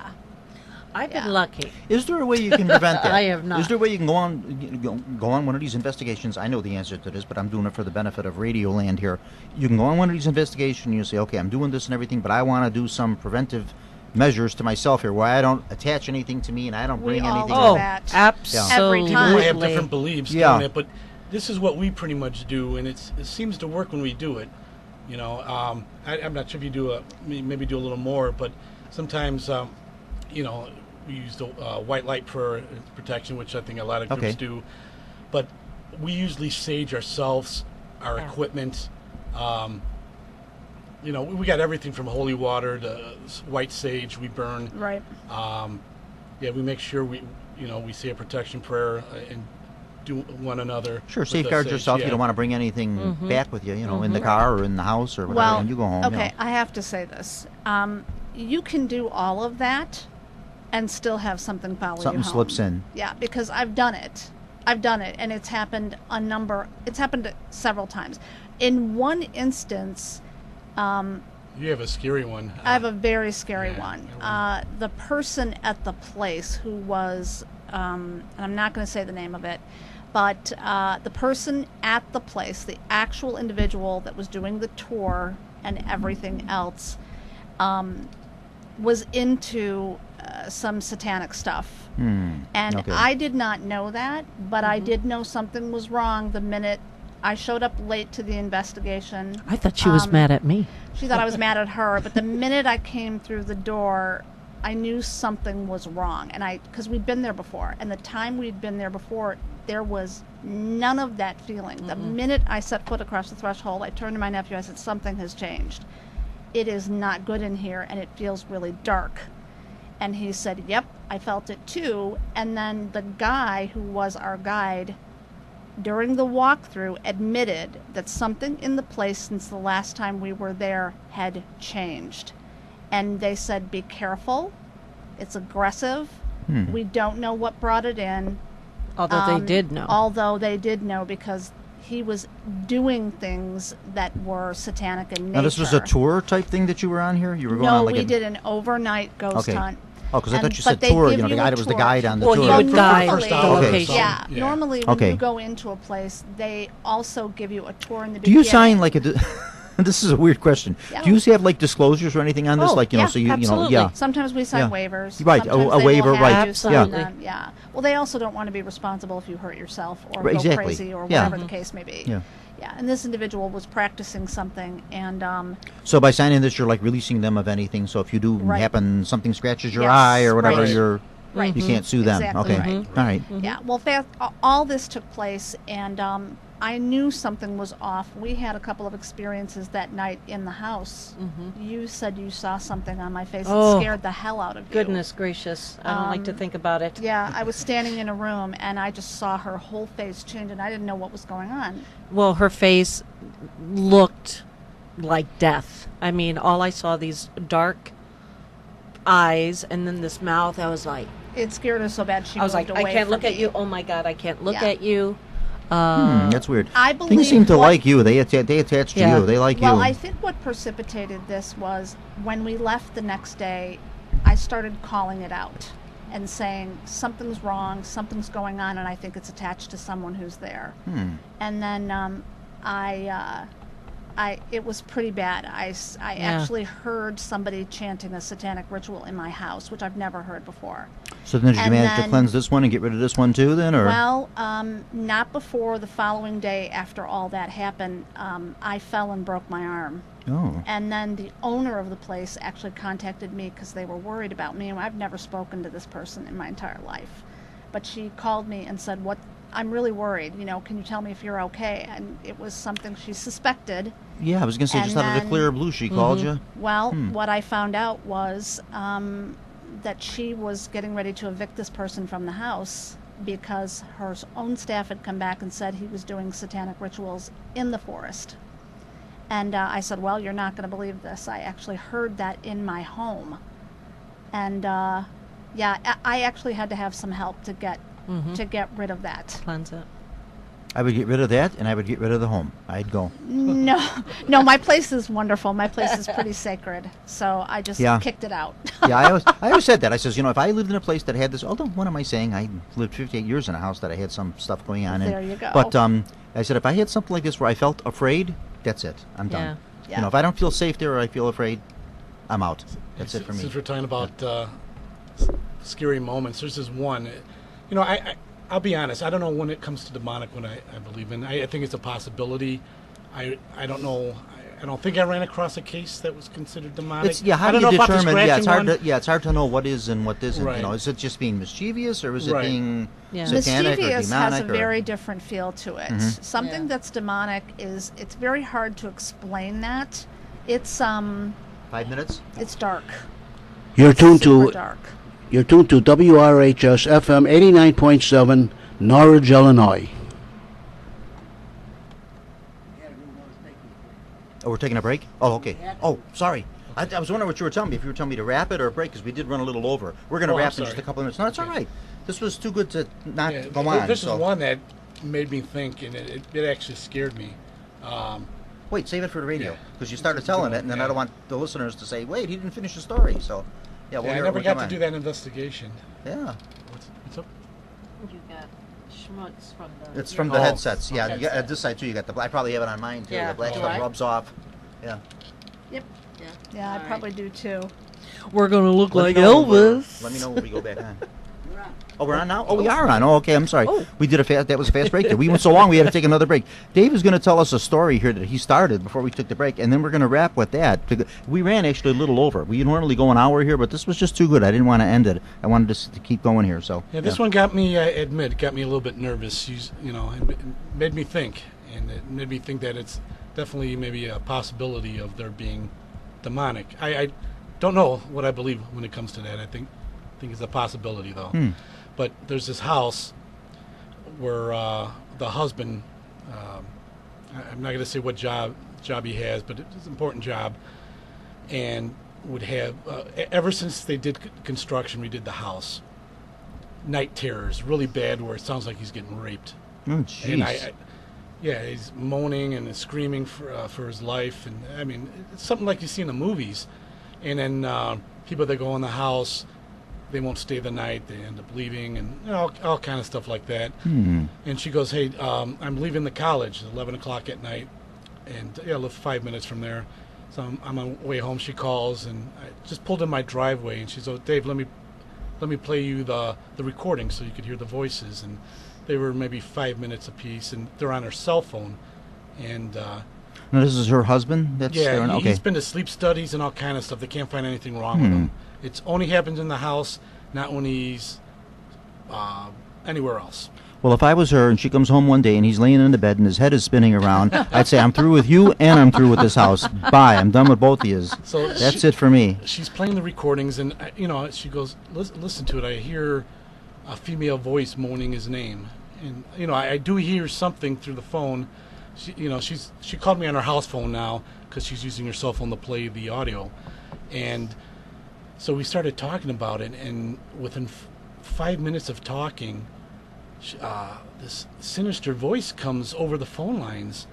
I've Yeah. been lucky. Is there a way you can prevent that? I have not. Is there a way you can go on one of these investigations? I know the answer to this, but I'm doing it for the benefit of Radio Land here. You can go on one of these investigations and you say, okay, I'm doing this and everything, but I want to do some preventive measures to myself here where I don't attach anything to me and I don't We bring all anything. do Oh, that. absolutely. Every time. We have different beliefs Yeah. doing it, but this is what we pretty much do, and it seems to work when we do it. You know, I'm not sure if you do maybe do a little more, but sometimes, you know, we use the white light for protection, which I think a lot of groups Okay. do. But we usually sage ourselves, our Yeah. equipment. You know, we got everything from holy water to white sage we burn. Right. Yeah, we make sure we say a protection prayer and do one another. Sure, with the safeguard sage, yourself. yeah. You don't want to bring anything back with you, you know, in the car or in the house or whatever Well, when you go home. okay, You know. I have to say this. You can do all of that and still have something follow Something you home. slips in. Yeah, because I've done it. And it's happened several times. In one instance, You have a scary one. I have a very scary Yeah, one. I The person at the place who was, and I'm not going to say the name of it, but the person at the place, the actual individual that was doing the tour and everything else, was into some satanic stuff. And okay. I did not know that, but I did know something was wrong the minute I showed up late to the investigation. I thought she was mad at me. She thought I was mad at her, but the minute I came through the door, I knew something was wrong. And because we'd been there before, and the time we'd been there before, there was none of that feeling. The minute I set foot across the threshold, I turned to my nephew, I said, something has changed. It is not good in here, and it feels really dark. And he said, yep, I felt it too. And then the guy who was our guide during the walkthrough admitted that something in the place since the last time we were there had changed. And they said, be careful. It's aggressive. We don't know what brought it in. Although they did know. Although they did know because he was doing things that were satanic in nature. Now, this was a tour type thing that you were on here? You were going No, on like we a... did an overnight ghost Okay. hunt. Oh, because I thought you but said they tour. give You know, the you guy a that was the tour. guide on the Well, tour. he Well, would guide normally- the Okay. location. Yeah, Yeah. normally when Okay. you go into a place, they also give you a tour in the Do beginning. you sign like a... This is a weird question. Yeah. Do you have like disclosures or anything on this? Oh, like, you know, yeah, so you know, absolutely. yeah. Sometimes we sign Yeah. waivers. Right, Sometimes a they will waiver, have right, you sign Absolutely. them, yeah. Well, they also don't want to be responsible if you hurt yourself or Right, go exactly. crazy or Yeah. whatever the case may be. Yeah. Yeah, and this individual was practicing something, and So by signing this, you're like releasing them of anything. So if you do Right. happen, something scratches your Yes, eye or whatever, right. you're Right. you can't sue them. Exactly Okay, right. all right. yeah. Well, all this took place, and I knew something was off. We had a couple of experiences that night in the house. You said you saw something on my face Oh. that scared the hell out of you. Goodness gracious. I don't like to think about it. Yeah, I was standing in a room, and I just saw her whole face change, and I didn't know what was going on. Well, her face looked like death. I mean, all I saw these dark eyes and then this mouth. I was like, It scared her so bad she I was moved like, I away can't from look at me. you. Oh my God, I can't look Yeah. at you. That's weird. I Things believe seem to what- like you. They attach to Yeah. you. They like Well, you. I think what precipitated this was when we left the next day, I started calling it out and saying something's wrong, something's going on, and I think it's attached to someone who's there. And then it was pretty bad. I actually heard somebody chanting a satanic ritual in my house, which I've never heard before. So then did you and manage to then- cleanse this one and get rid of this one too then? Or? Well, not before the following day after all that happened. I fell and broke my arm. Oh. And then the owner of the place actually contacted me because they were worried about me. And I've never spoken to this person in my entire life. But she called me and said, I'm really worried. Can you tell me if you're okay? And it was something she suspected. Yeah, I was going to say, just And out of the then- clear blue, she called you. Well, what I found out was that she was getting ready to evict this person from the house because her own staff had come back and said he was doing satanic rituals in the forest. And I said, well, you're not going to believe this. I actually heard that in my home. And yeah, I actually had to have some help to get rid of that. Cleanse it. I would get rid of that, and I would get rid of the home. I'd go. No, my place is wonderful. My place is pretty sacred. So I just kicked it out. Yeah, I always said that. I says, if I lived in a place that had this, although what am I saying? I lived 58 years in a house that I had some stuff going on in. There you go. But I said, if I had something like this where I felt afraid, that's it. I'm done. Yeah. If I don't feel safe there or I feel afraid, I'm out. That's it for me. Since we're talking about scary moments, there's this one. I'll be honest. I don't know when it comes to demonic when I believe in. I think it's a possibility. I don't know. I don't think I ran across a case that was considered demonic. How I do don't you know about the determine? Yeah, scratching it's hard to know what is and what isn't. Right. Is it just being mischievous or is it Right. being Yeah. satanic or Mischievous demonic? has a or? very different feel to it. Something Yeah. that's demonic it's very hard to explain that. It's 5 minutes. it's dark. You're tuned Super to dark. WRHS FM 89.7, Norridge, Illinois. Oh, we're taking a break? Oh, okay. Oh, sorry. I was wondering what you were telling me, if you were telling me to wrap it or break, because we did run a little over. We're going to Oh, I'm wrap in just sorry. a couple of minutes. No, it's all right. This was too good to not Yeah, go on. This so. is one that made me think, and it actually scared me. Wait, save it for the radio, Yeah. because you started It's a good telling one, it, and then yeah. I don't want the listeners to say, wait, he didn't finish the story. So, yeah, we'll I hear never it. got to do that investigation. Yeah. What's up? You got schmutz from the. It's from Oh, the headsets. Yeah, okay. you got, at this side, too, you got the I probably have it on mine, too. Yeah. The black Do stuff I? rubs off. Yeah. Yep. Yeah, I All right. probably do too. We're gonna look Let me like know when we're- Elvis. Let me know when we go back on. Oh, we're on now? Oh, we are on. Oh, okay, I'm sorry. Oh. We did that was a fast break there. We went so long we had to take another break. Dave is going to tell us a story here that he started before we took the break, and then we're going to wrap with that. We ran actually a little over. We normally go an hour here, but this was just too good. I didn't want to end it. I wanted to keep going here. So Yeah, this one got me, I admit, got me a little bit nervous. It made me think, and it made me think that it's definitely maybe a possibility of there being demonic. I don't know what I believe when it comes to that. I think it's a possibility, though. But there's this house where the husband, I'm not going to say what job he has, but it's an important job, and would have, ever since they did construction, we did the house, night terrors, really bad, where it sounds like he's getting raped. Oh, And jeez. yeah, he's moaning and screaming for his life, and I mean, it's something like you see in the movies. And then people that go in the house, they won't stay the night. They end up leaving, and all kind of stuff like that. And she goes, "Hey, I'm leaving the college at 11 o'clock at night, and I live 5 minutes from there. So I'm on my way home." She calls, and I just pulled in my driveway, and she says, "Oh, Dave, let me play you the recording so you could hear the voices." And they were maybe 5 minutes apiece, and they're on her cell phone. And Now, this is her husband? That's yeah, okay. he's been to sleep studies and all kind of stuff. They can't find anything wrong with him. It's only happens in the house, not when he's anywhere else. Well, if I was her and she comes home one day and he's laying in the bed and his head is spinning around, I'd say, I'm through with you and I'm through with this house. Bye. I'm done with both of you. So That's it for me. She's playing the recordings, and she goes, listen to it. I hear a female voice moaning his name, and I do hear something through the phone. She called me on her house phone now because she's using her cell phone to play the audio, and so we started talking about it. And within 5 minutes of talking, this sinister voice comes over the phone lines,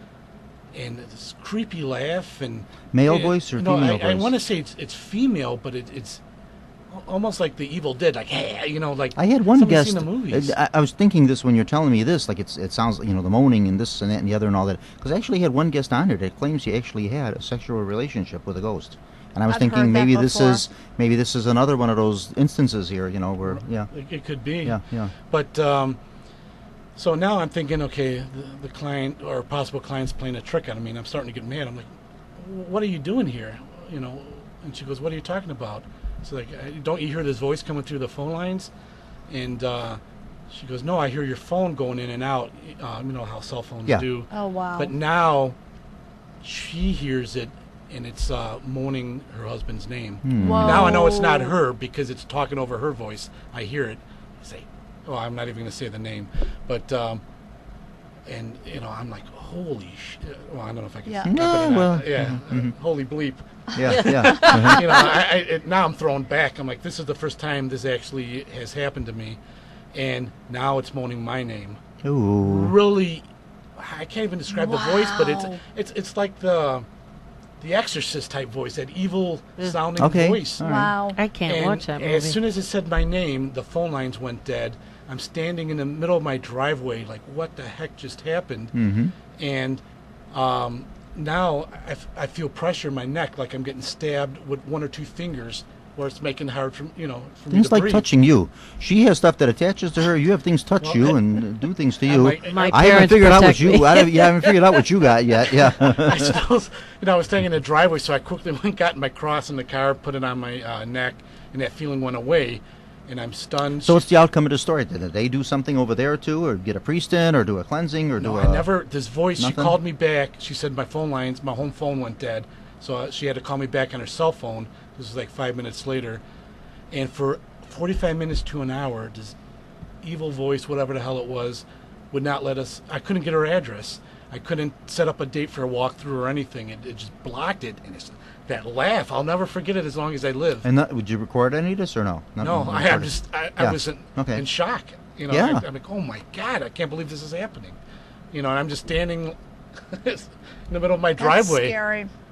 and this creepy laugh and Male voice or no, female I voice? want to say it's female, but it's almost like the Evil Dead, like hey, like I had one somebody's guest. seen the movies. I was thinking this when you're telling me this, like it sounds, the moaning and this and that and the other and all that. Because I actually had one guest on here that claims he actually had a sexual relationship with a ghost, and I was I've thinking heard that maybe this is another one of those instances here, where It could be. yeah. But so now I'm thinking, okay, the client or possible client's playing a trick on me, and I'm starting to get mad. I'm like, what are you doing here? And she goes, what are you talking about? So like, don't you hear this voice coming through the phone lines? And she goes, no, I hear your phone going in and out. You know how cell phones do. Oh, wow. But now she hears it, and it's moaning her husband's name. Whoa. Now I know it's not her because it's talking over her voice. I hear it. I say, oh, I'm not even going to say the name. But, and, I'm like, holy shit. Well, I don't know if I can Yeah. say that. Holy bleep. Yeah. Now I'm thrown back. I'm like, this is the first time this actually has happened to me. And now it's moaning my name. Ooh. Really, I can't even describe the voice, but Wow. it's like the Exorcist type voice, that evil sounding Okay. voice. All right. Wow. I can't And watch that movie. as soon as it said my name, the phone lines went dead. I'm standing in the middle of my driveway, like, what the heck just happened? Mm-hmm. And now I feel pressure in my neck, like I'm getting stabbed with one or two fingers, where it's making it hard for me Things to like breathe. touching you. She has stuff that attaches to her. You have things touch Well, you and do things to you. My I haven't parents figured out what protect you. me. You haven't figured out what you got yet. Yeah. I suppose, I was standing in the driveway, so I quickly went, got my cross in the car, put it on my neck, and that feeling went away, and I'm stunned. So what's the outcome of the story? Did they do something over there too, or get a priest in, or do a cleansing, or No, do I a? never. This voice. She nothing? called me back. She said my home phone went dead, so she had to call me back on her cell phone. This was like 5 minutes later, and for 45 minutes to an hour, this evil voice, whatever the hell it was, would not let us. I couldn't get her address. I couldn't set up a date for a walkthrough or anything. It just blocked it, and it's that laugh. I'll never forget it as long as I live. And would you record any of this or no? No, I recorded. was Okay. in shock. Yeah. I'm like, oh my God, I can't believe this is happening. And I'm just standing in the middle of my That's driveway. scary.